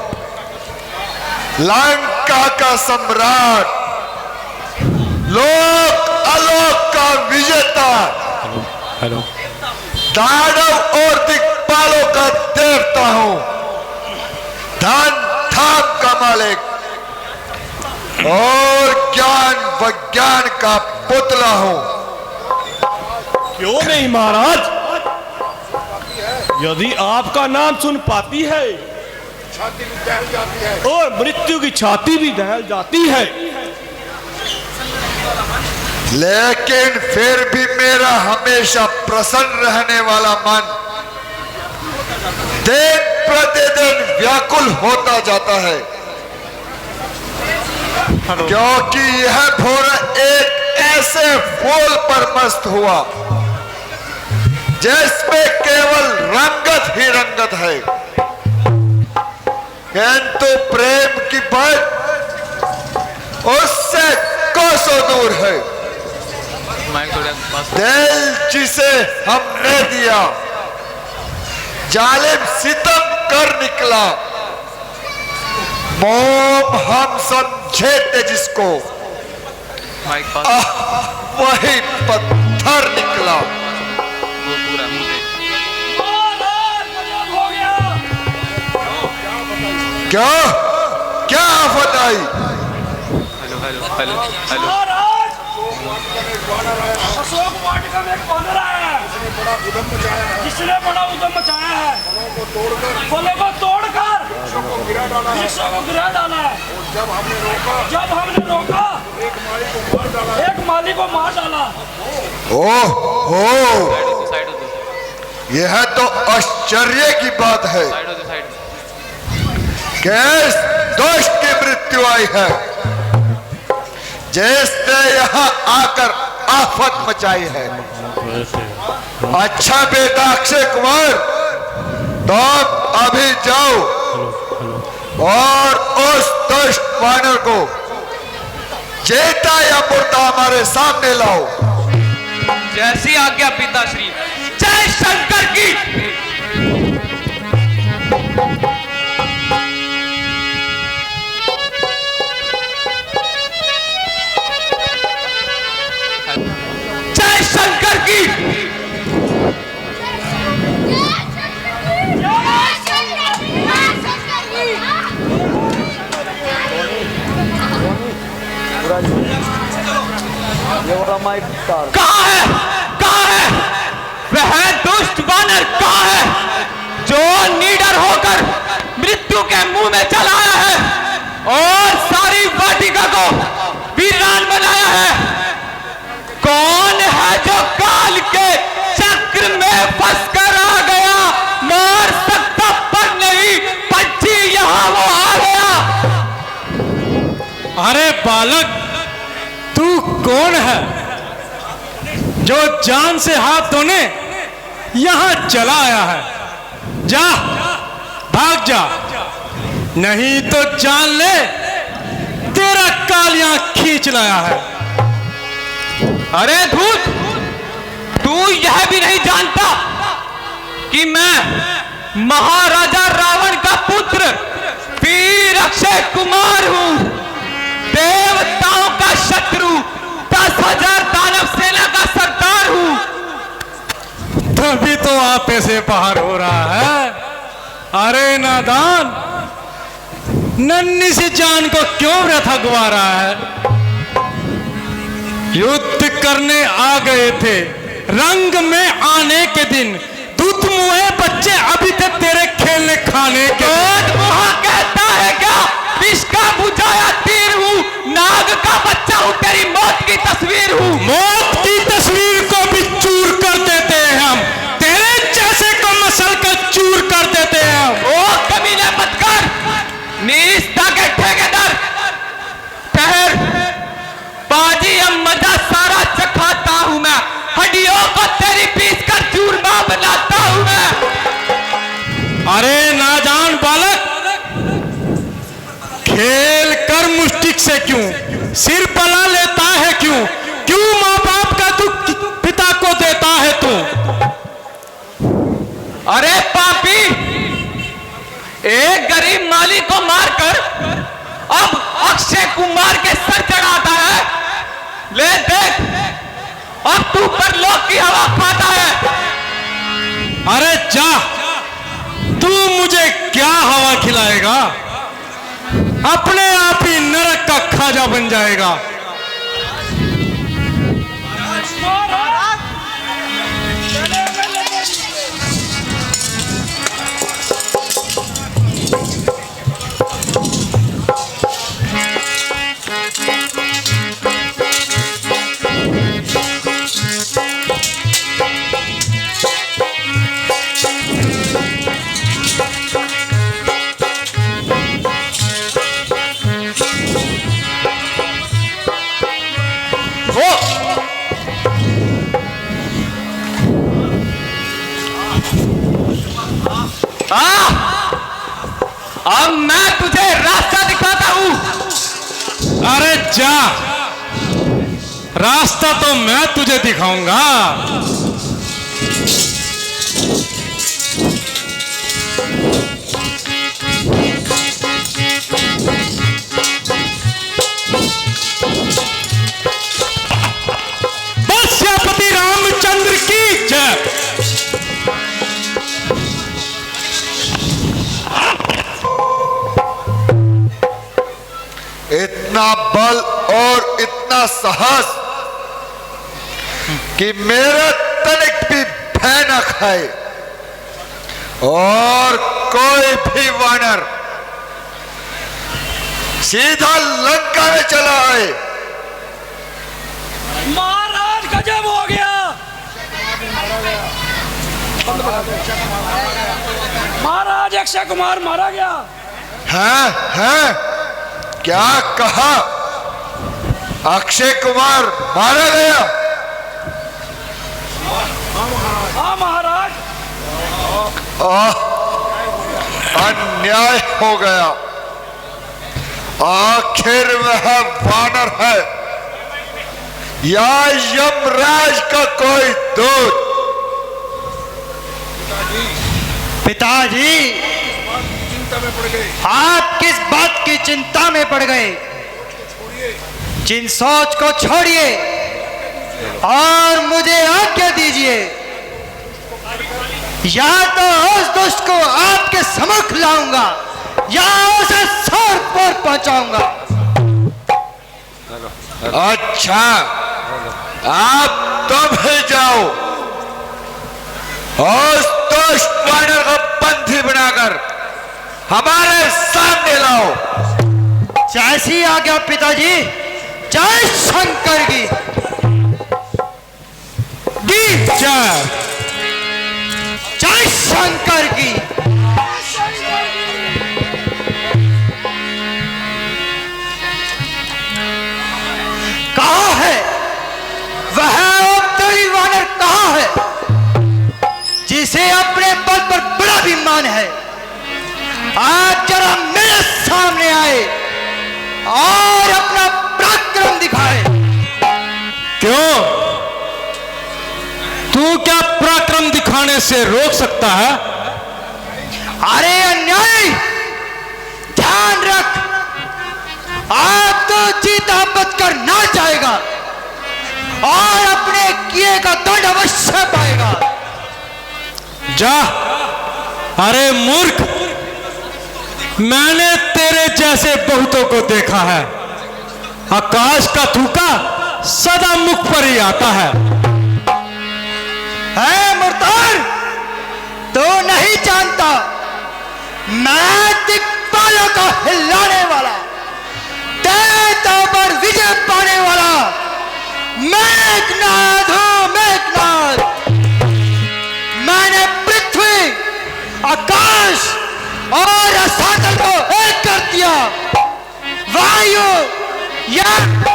लंका का सम्राट, लोक आलोक का विजेता, दानव और दिक्पालों का देवता हूं, धन धाम का मालिक और ज्ञान विज्ञान का पुतला हूं। क्यों नहीं महाराज? यदि आपका नाम सुन पाती है और मृत्यु की छाती भी दहल जाती है, लेकिन फिर भी मेरा हमेशा प्रसन्न रहने वाला मन दिन प्रतिदिन व्याकुल होता जाता है, क्योंकि यह भोरा एक ऐसे फूल पर मस्त हुआ जिसमें केवल रंगत ही रंगत है, किंतु प्रेम की बात उससे कोसों दूर है। दिल जिसे हमने दिया जालिम सितम कर निकला, मोम हम समझे थे जिसको वही पत्थर निकला। क्या क्या आफत आई? अशोक वाटिका में एक बंदर है जिसने बड़ा उद्यम मचाया है, फलों को तोड़कर वृक्षों को गिरा डाला है। जब हमने रोका एक माली को मार डाला। ओह, यह तो आश्चर्य की बात है कि इस दुष्ट की मृत्यु आई है जिसने यहाँ आकर आफत मचाई है। अच्छा बेटा अक्षय कुमार, तो अभी जाओ और उस दुष्ट वानर को चेता या मुर्दा हमारे सामने लाओ। जैसी आज्ञा पिताश्री। जय शंकर की। जय शंकर की। कहाँ है, कहाँ है वह दुष्ट वानर? कहाँ है जो निडर होकर मृत्यु के मुंह में चला आया है और सारी वाटिका को वीरान बनाया है? कौन है जो काल के चक्र में फंसकर आ गया? मार सकता पर नहीं, पंछी यहाँ वो आ गया। अरे बालक, तू कौन है जो जान से हाथ धोने यहां चला आया है? जा, भाग जा, नहीं तो जान ले तेरा कालियां खींच लाया है। अरे धूत, तू यह भी नहीं जानता कि मैं महाराजा रावण का पुत्र वीर अक्षय कुमार हूं, देवताओं का शत्रु, 10,000 दानव सेना का सरदार हूं। तभी तो आप पहाड़ हो रहा है। अरे नादान, नन्ही सी जान को क्यों व्यथा गुआ रहा है? युद्ध करने आ गए थे, रंग में आने के दिन दूध मुहे बच्चे अभी थे तेरे खेलने खाने के। कहता है क्या? विष का बुझाया तीर हूँ, नाग का बच्चा हूँ, तेरी मौत की तस्वीर हूँ। मौत की तस्वीर को भी चूर कर देते हैं हम, तेरे जैसे को मसल कर चूर कर देते हैं हम। ओ कमीने मत कर, निस्ता के ठेकेदार ठहर। बाजी अब मजा सारा चखाता हूँ मैं, हड्डियों को तेरी पीस कर चूरमा बनाता हूँ मैं। अरे नाजान बालक, खेल कर मुष्टिक से क्यों सिर पला लेता है? क्यों क्यों माँ बाप का दुख पिता को देता है तू? अरे पापी, एक गरीब माली को मारकर अब अक्षय कुमार के सर चढ़ाता है। ले देख, अब तू परलोक की हवा खाता है। अरे जा, तू मुझे क्या हवा खिलाएगा? अपने आप ही नरक का खाजा बन जाएगा। अब मैं तुझे रास्ता दिखाता हूं। अरे जा, रास्ता तो मैं तुझे दिखाऊंगा। बस्यापति रामचंद्र की जय। इतना बल और इतना साहस कि मेरा तनिक भी भय न खाए और कोई भी वानर सीधा लंका में चला आए। महाराज गजब हो गया। महाराज अक्षय कुमार मारा गया। हैं? क्या कहा? अक्षय कुमार मारा गया? हाँ महाराज। अन्याय हो गया। आखिर वह वानर है या यमराज का कोई दूत? पिताजी, आप किस बात की चिंता में पड़ गए? जिन सोच को छोड़िए और मुझे आज्ञा दीजिए, या तो उस दुष्ट को आपके सम्मुख लाऊंगा या उसे सर पर पहुंचाऊंगा। अच्छा, आप तुम ही जाओ और दुष्ट वानर को बंदी बनाकर हमारे सामने लाओ। जैसी आज्ञा पिताजी। जय शंकर की जय। जय शंकर की। कहाँ है वह उत्तरी वानर? कहाँ है जिसे अपने बल पर बड़ा अभिमान है? आज जरा मेरे सामने आए और अपना पराक्रम दिखाए। क्यों? तू क्या पराक्रम दिखाने से रोक सकता है? अरे अन्यायी, ध्यान रख, आप तो जीता बचकर ना जाएगा और अपने किए का दंड अवश्य पाएगा। जा। अरे मूर्ख, मैंने तेरे जैसे बहुतों को देखा है। आकाश का थूका सदा मुख पर ही आता है। मुर्तार, तू नहीं जानता मैं दिक्पालों को हिलाने वाला, देवता पर विजय पाने वाला मेघनाद हूं, मेघनाद। मैंने पृथ्वी, आकाश और रसातल को एक कर दिया। वायु, यज्ञ,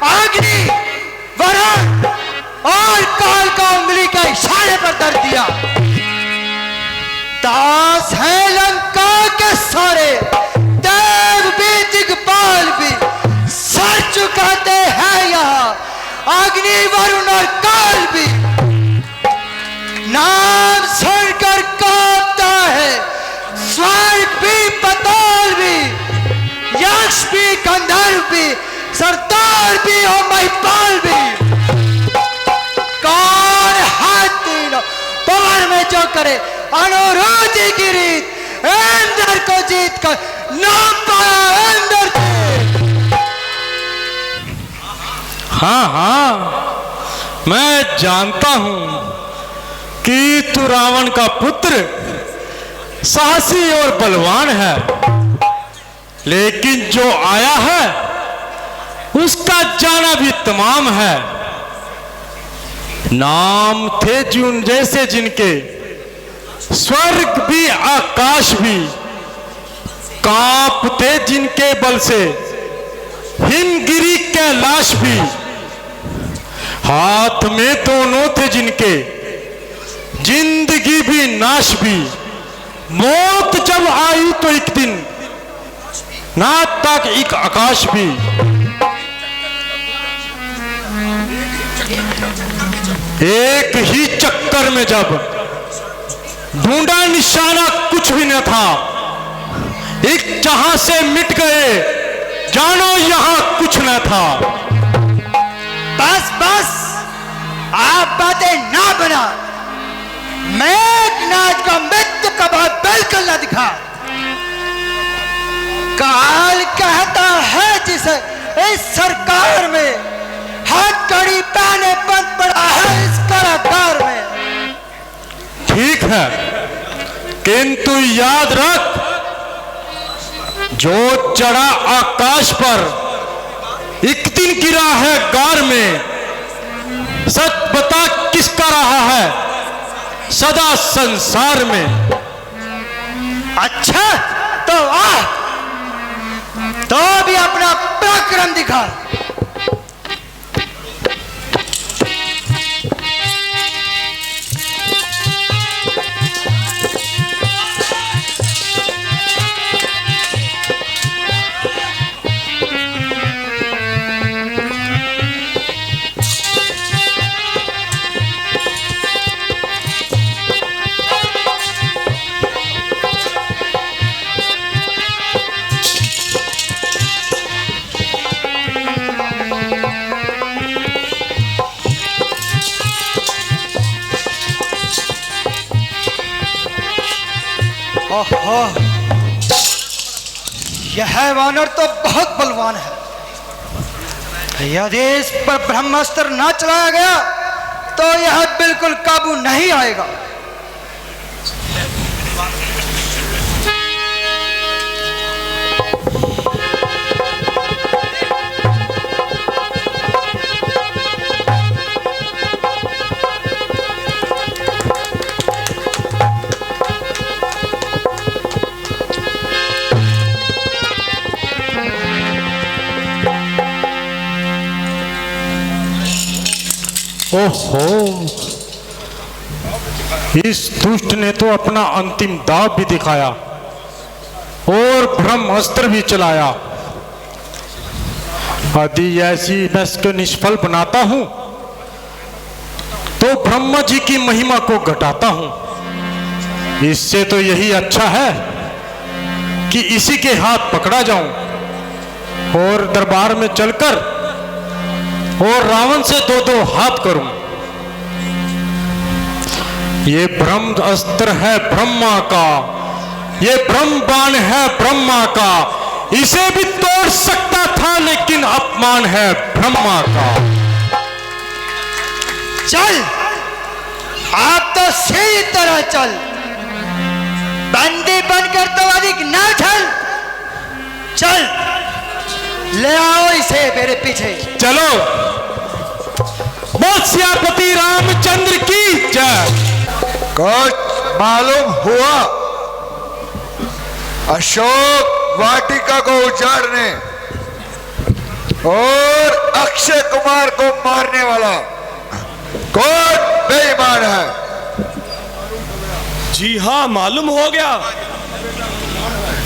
अग्नि, वरुण और काल को उंगली के इशारे पर धर दिया। दास है लंका के सारे, देव भी दिग्पाल भी सर चुकाते हैं यहाँ, अग्नि, वरुण और काल भी। नाम सुनकर कांपता है स्वर्ग भी, पताल भी, यक्ष भी, गंधर्व भी, सरदार भी और महिपाल भी। कौन है तीनों पवन में जो करे अनुरोधी की रीत, इंद्र को जीत कर नाम पाया इंद्र जी। हाँ हाँ, मैं जानता हूं कि तू रावण का पुत्र साहसी और बलवान है, लेकिन जो आया है उसका जाना भी तमाम है। नाम थे जून जैसे जिनके, स्वर्ग भी आकाश भी, कांपते जिनके बल से हिमगिरी कैलाश भी। हाथ में दोनों थे जिनके, जिंदगी भी नाश भी। मौत जब आई तो एक दिन, ना तक एक आकाश भी। एक ही चक्कर में जब ढूंढा निशाना कुछ भी न था, एक जहां से मिट गए जानो यहां कुछ न था। बस बस, आप बातें ना बना। मेघनाद का मृत्यु का भाव बिल्कुल न दिखा। काल कहता है जिसे इस सरकार में हथकड़ी पहने बंद पड़ा है इस कारागार में। ठीक है, किंतु याद रख, जो चढ़ा आकाश पर एक दिन गिरा है गार में। सच बता किसका रहा है सदा संसार में। अच्छा तो आ, तो भी अपना पराक्रम दिखा। ओहो, यह वानर तो बहुत बलवान है। यदि इस पर ब्रह्मास्त्र ना चलाया गया तो यह बिल्कुल काबू नहीं आएगा। ओहो, इस दुष्ट ने तो अपना अंतिम दाव भी दिखाया और ब्रह्मास्त्र भी चलाया। यदि ऐसी नस को निष्फल बनाता हूं तो ब्रह्मा जी की महिमा को घटाता हूं। इससे तो यही अच्छा है कि इसी के हाथ पकड़ा जाऊं और दरबार में चलकर और रावण से दो दो हाथ करूं। ये ब्रह्म अस्त्र है ब्रह्मा का, ये ब्रह्म बाण है ब्रह्मा का, इसे भी तोड़ सकता था लेकिन अपमान है ब्रह्मा का। चल, आप तो सही तरह चल, बंदी बनकर तो अधिक न चल। चल, ले आओ इसे मेरे पीछे। चलो, बोल सियापति रामचंद्र की जय। कुछ मालूम हुआ? अशोक वाटिका को उजाड़ने और अक्षय कुमार को मारने वाला कौन बेईमान है? जी हाँ, मालूम हो गया।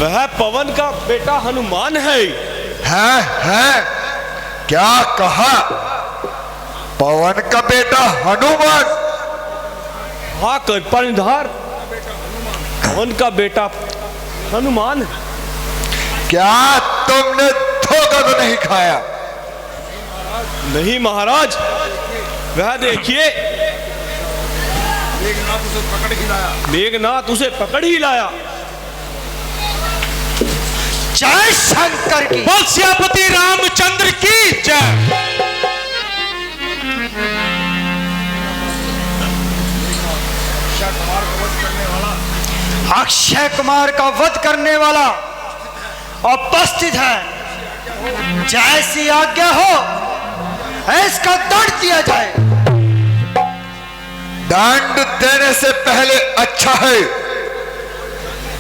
वह पवन का बेटा हनुमान है। है? क्या कहा? पवन का बेटा हनुमान? हाँ कर्णधार, पवन का बेटा हनुमान। क्या तुमने धोखा तो नहीं खाया? नहीं महाराज, वह देखिए मेघनाथ उसे पकड़ ही लाया। जय शंकर की। बोल सियापति रामचंद्र की जय। अक्षय कुमार का वध करने वाला उपस्थित है। जैसी आज्ञा हो इसका दंड दिया जाए। दंड देने से पहले अच्छा है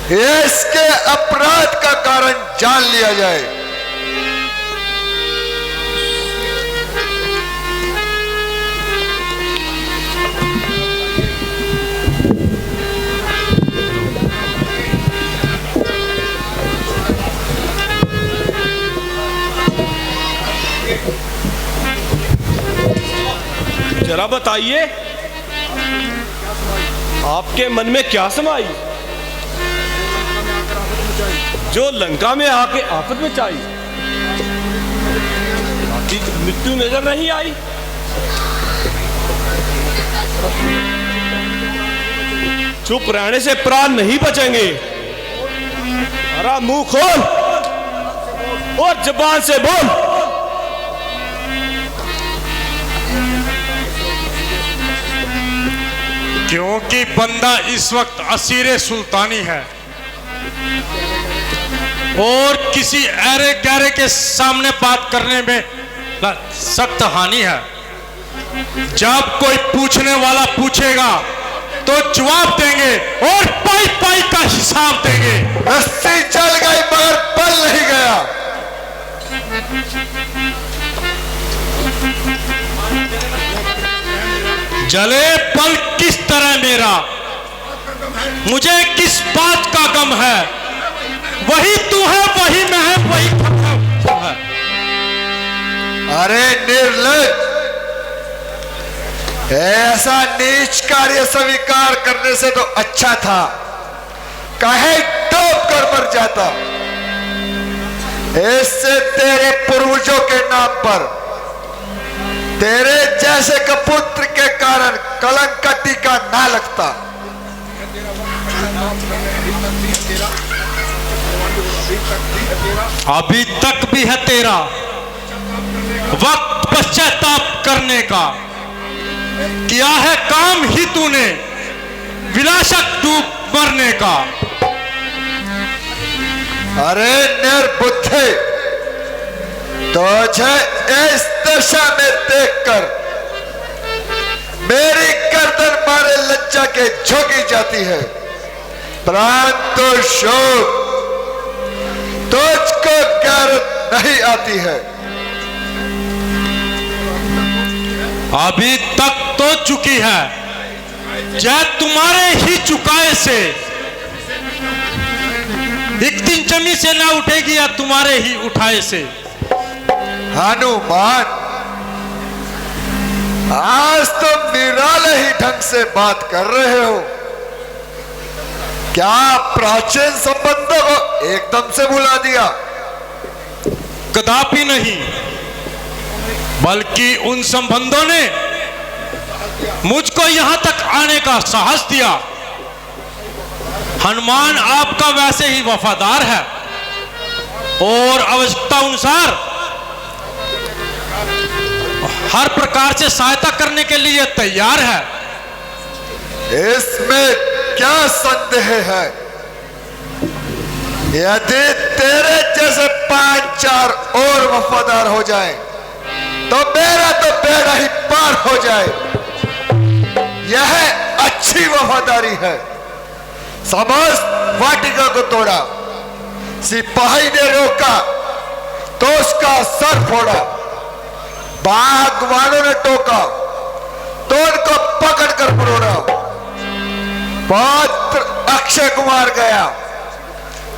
इसके अपराध का कारण जान लिया जाए। जरा बताइए, आपके मन में क्या समाई जो लंका में आके आफत मचाई? मृत्यु नजर नहीं आई? चुप रहने से प्राण नहीं बचेंगे। अरे मुंह खोल और जुबान से बोल। क्योंकि बंदा इस वक्त असीरे सुल्तानी है और किसी ऐरे गहरे के सामने बात करने में सख्त हानि है। जब कोई पूछने वाला पूछेगा तो जवाब देंगे और पाई पाई का हिसाब देंगे। रस्सी चल गई मगर बल नहीं गया। जले पल किस तरह मेरा, मुझे किस बात का गम है। वही तू है, वही मैं है, वही तू है। अरे निर्लज, ऐसा नीच कार्य स्वीकार करने से तो अच्छा था कहे डूब कर मर जाता। इससे तेरे पूर्वजों के नाम पर तेरे जैसे कपुत्र के कारण कलंक का टीका ना लगता। अभी तक भी है तेरा वक्त पश्चाताप करने का। किया है काम ही तूने विनाशक डूब मरने का। अरे निर्बुद्धे, तुझे इस दशा में देखकर मेरी गर्दन मारे लज्जा के झोंकी जाती है, परंतु शोक तुझको गैरत नहीं आती है। अभी तक तो चुकी है, जय तुम्हारे ही चुकाए से एक दिन जमी से ना उठेगी या तुम्हारे ही उठाए से। हनुमान, आज तुम निराले ही ढंग से बात कर रहे हो। क्या प्राचीन संबंधों को एकदम से भुला दिया? कदापि नहीं, बल्कि उन संबंधों ने मुझको यहां तक आने का साहस दिया। हनुमान आपका वैसे ही वफादार है और आवश्यकता अनुसार हर प्रकार से सहायता करने के लिए तैयार है। इसमें क्या संदेह है? यदि तेरे जैसे 5-4 और वफादार हो जाए तो मेरा तो बेड़ा ही पार हो जाए। यह अच्छी वफादारी है। समस्त वाटिका को तोड़ा, सिपाही ने रोका तो उसका सर फोड़ा, बागवानों ने टोका तो उनको पकड़कर मरोड़ा, पात्र अक्षय कुमार गया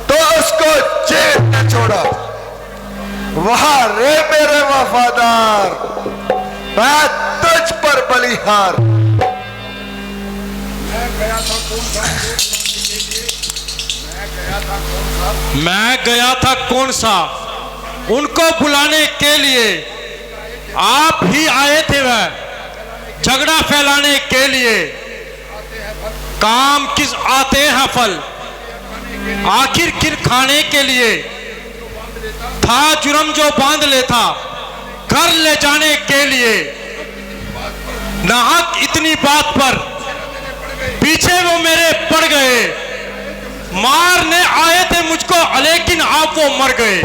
तो उसको जेल में छोड़ा। वहां रे मेरे वफादार, मैं तुझ पर बलिहार। मैं गया था कौन सा उनको बुलाने के लिए, आप ही आए थे वह झगड़ा फैलाने के लिए। काम किस आते हैं फल, आखिर किन खाने के लिए। था जुर्म जो बांध लेता घर ले जाने के लिए। नाहक इतनी बात पर पीछे वो मेरे पड़ गए। मारने आए थे मुझको लेकिन आप वो मर गए।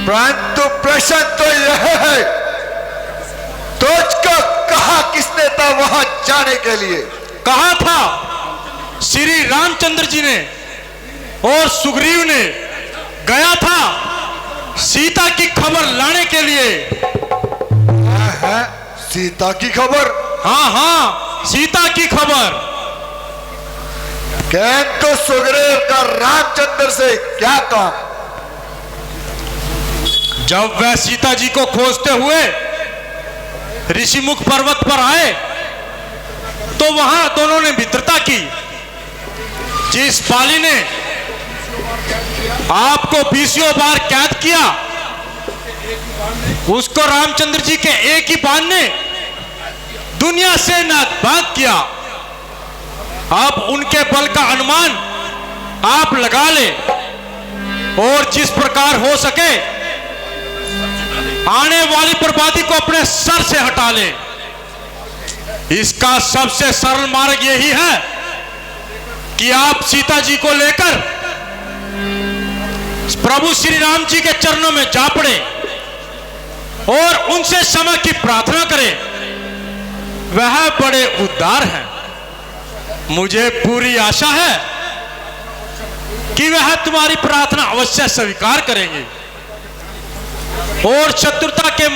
परंतु प्रश्न तो यह है, तुझको कहा किसने था वहां जाने के लिए? कहा था श्री रामचंद्र जी ने और सुग्रीव ने। गया था सीता की खबर लाने के लिए। है सीता की खबर? हाँ हाँ, सीता की खबर। किंतु सुग्रीव का रामचंद्र से क्या काम? जब वह सीता जी को खोजते हुए ऋषिमुख पर्वत पर आए तो वहां दोनों ने मित्रता की। जिस बाली ने आपको 20 बार कैद किया, उसको रामचंद्र जी के एक ही बाण ने दुनिया से नाबाद किया। अब उनके बल का अनुमान आप लगा ले और जिस प्रकार हो सके आने वाली बर्बादी को अपने सर से हटा ले। इसका सबसे सरल मार्ग यही है कि आप सीता जी को लेकर प्रभु श्री राम जी के चरणों में जा पड़े और उनसे क्षमा की प्रार्थना करें। वह बड़े उदार हैं। मुझे पूरी आशा है कि वह तुम्हारी प्रार्थना अवश्य स्वीकार करेंगे और शत्रुता के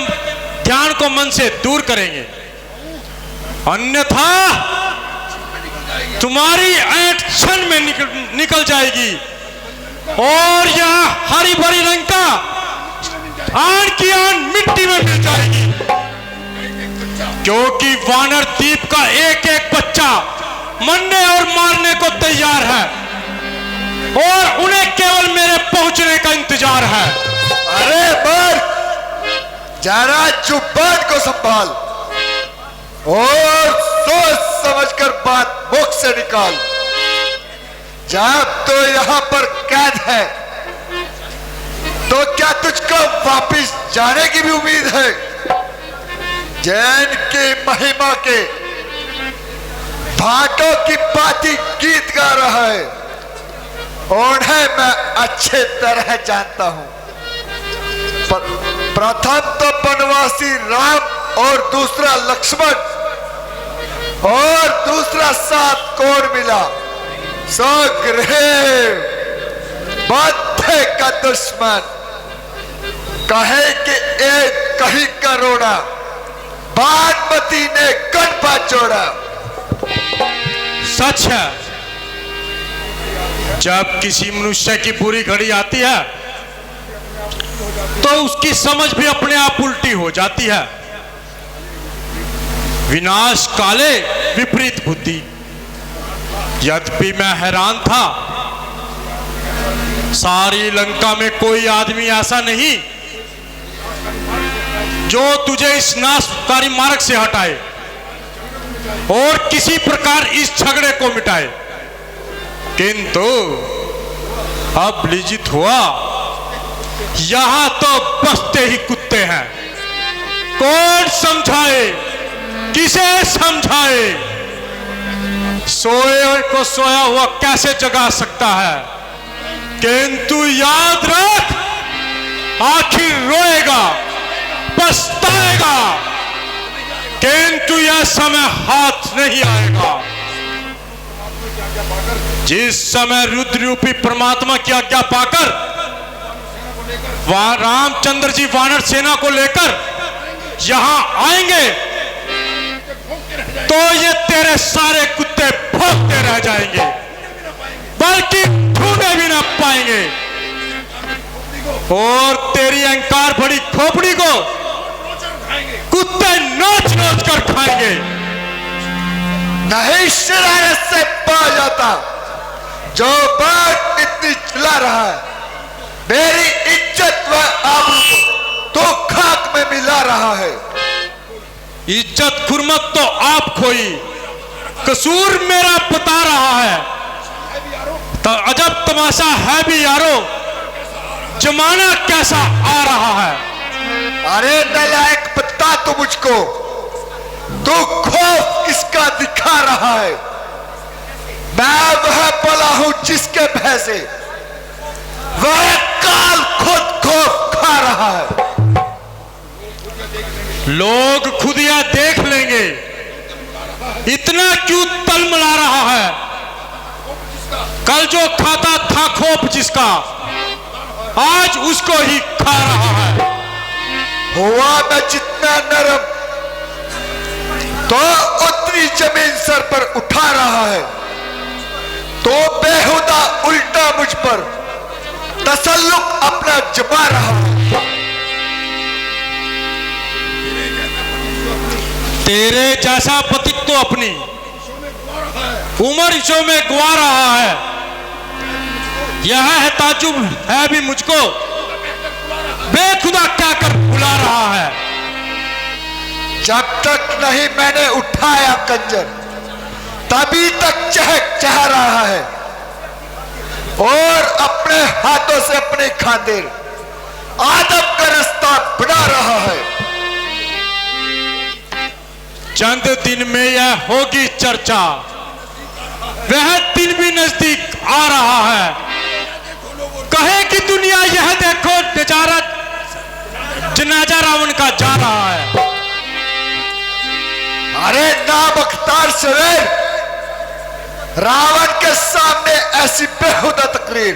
ध्यान को मन से दूर करेंगे। अन्यथा तुम्हारी ऐंठ क्षण में निकल जाएगी और यह हरी भरी लंका आन की आन मिट्टी में मिल जाएगी। क्योंकि वानर द्वीप का एक एक बच्चा मरने और मारने को तैयार है और उन्हें केवल मेरे पहुंचने का इंतजार है। अरे मर, जरा जुबान को संभाल और सोच समझकर बात मुख से निकाल। जब तो यहां पर कैद है तो क्या तुझको वापिस जाने की भी उम्मीद है? जैन की महिमा के भाटों की बाती गीत गा रहा है, उन्हें मैं अच्छे तरह जानता हूं। प्रथम तो वनवासी राम और दूसरा लक्ष्मण और दूसरा सात कौन मिला? सुग्रीव, बद्धे का दुश्मन। कहे कि एक कहीं का रोड़ा, बागमती ने गढ़पा जोड़ा। सच है, जब किसी मनुष्य की बुरी घड़ी आती है तो उसकी समझ भी अपने आप उल्टी हो जाती है। विनाश काले विपरीत बुद्धि। यद्यपि मैं हैरान था, सारी लंका में कोई आदमी ऐसा नहीं जो तुझे इस नाशकारी मार्ग से हटाए और किसी प्रकार इस झगड़े को मिटाए। किंतु अब लिजित हुआ, यहां तो बसते ही कुत्ते हैं। कौन समझाए, किसे समझाए? सोए को सोया हुआ कैसे जगा सकता है? किंतु याद रख, आखिर रोएगा, पछताएगा, किंतु यह समय हाथ नहीं आएगा। जिस समय रुद्र रूपी परमात्मा की आज्ञा पाकर रामचंद्र जी वानर सेना को लेकर यहां आएंगे, तो ये तेरे सारे कुत्ते भौंकते रह जाएंगे, बल्कि ढूंढे भी ना पाएंगे, और तेरी अहंकार भरी खोपड़ी को कुत्ते नोच नोच कर खाएंगे। नहीं शरारत से पा जाता, जो बात इतनी चला रहा है, मेरी इज्जत व आबरू को तो खाक में मिला रहा है। इज्जत खुरमत तो आप खोई, कसूर मेरा बता रहा है। तो अजब तमाशा है भी यारो, जमाना कैसा आ रहा है। अरे नालायक बता तो मुझको, तू खौफ किसका दिखा रहा है? मैं वह पला हूं जिसके भय से वह काल खुद खौफ खा रहा है। लोग खुद यह देख लेंगे, इतना क्यों तलमला रहा है? कल जो खाता था खौफ जिसका, आज उसको ही खा रहा है। हुआ मैं जितना नरम, तो उतनी जमीन सर पर उठा रहा है, तो बेहुदा उल्टा मुझ पर तसल्लुक अपना जमा रहा है। तेरे जैसा पतित तो अपनी उम्र शो में गुआ रहा है। यह है ताजुब है भी मुझको, बेखुदा क्या कर बुला रहा है। जब तक नहीं मैंने उठाया कंजर, तभी तक चह रहा है, और अपने हाथों से अपनी खातिर आदम का रास्ता बना रहा है। चंद दिन में यह होगी चर्चा, वह दिन भी नजदीक आ रहा है। कहे कि दुनिया यह देखो नजारा, जनाजा रावण का जा रहा है। अरे नाबख्तार सवेर, रावण के सामने ऐसी बेहुदा तकरीर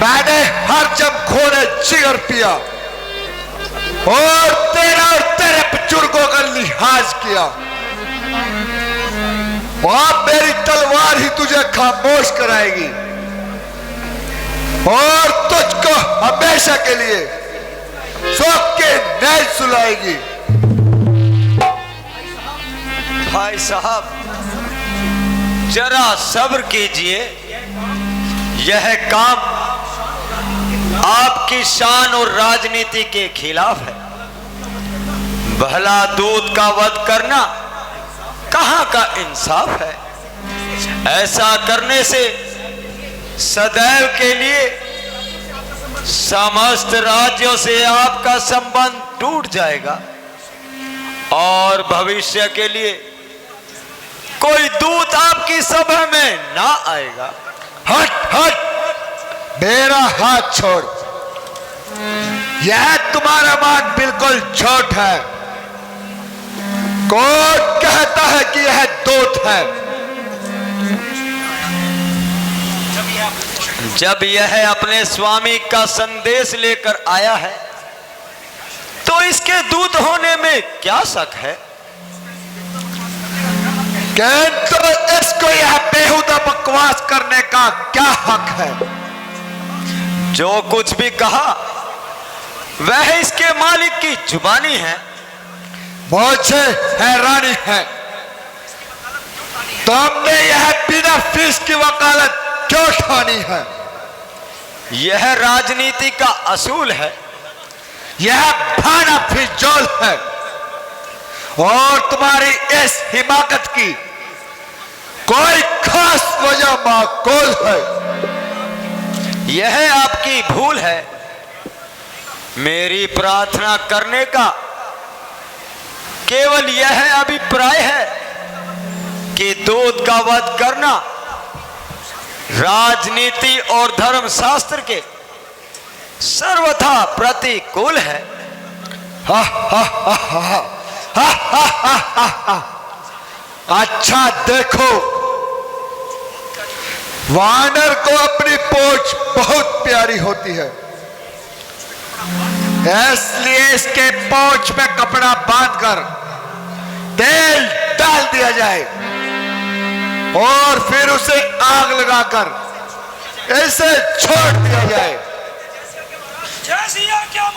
मैंने हर जब खोने जिगर पिया, और तेरे बुजुर्गों का लिहाज किया। वहां मेरी तलवार ही तुझे खामोश कराएगी, और तुझको हमेशा के लिए शौक के नैल सुलाएगी। भाई साहब, जरा सब्र कीजिए, यह काम आपकी शान और राजनीति के खिलाफ है। भला दूध का वध करना कहां का इंसाफ है? ऐसा करने से सदैव के लिए समस्त राज्यों से आपका संबंध टूट जाएगा, और भविष्य के लिए कोई दूत आपकी सभा में ना आएगा। हट हट, मेरा हाथ छोड़। यह तुम्हारा मान बिल्कुल छोट है। कोर्ट कहता है कि यह दूत है। जब यह अपने स्वामी का संदेश लेकर आया है, तो इसके दूत होने में क्या शक है? तो इसको यह बेहुदा बकवास करने का क्या हक है? जो कुछ भी कहा वह इसके मालिक की जुबानी है। मुझे हैरानी है, तुमने यह बिना फीस की वकालत क्यों ठानी है? यह राजनीति का असूल है यह भाना फिजूल है और तुम्हारी इस हिमाकत की कोई खास वजह माकूल है। यह आपकी भूल है। मेरी प्रार्थना करने का केवल यह अभिप्राय है कि दूत का वध करना राजनीति और धर्मशास्त्र के सर्वथा प्रतिकूल है। हा हा हा हा हा हा हा हा। अच्छा देखो, वानर को अपनी पोंछ बहुत प्यारी होती है, इसलिए इसके पोंछ में कपड़ा बांधकर तेल डाल दिया जाए और फिर उसे आग लगाकर इसे छोड़ दिया जाए। जय सिया क्या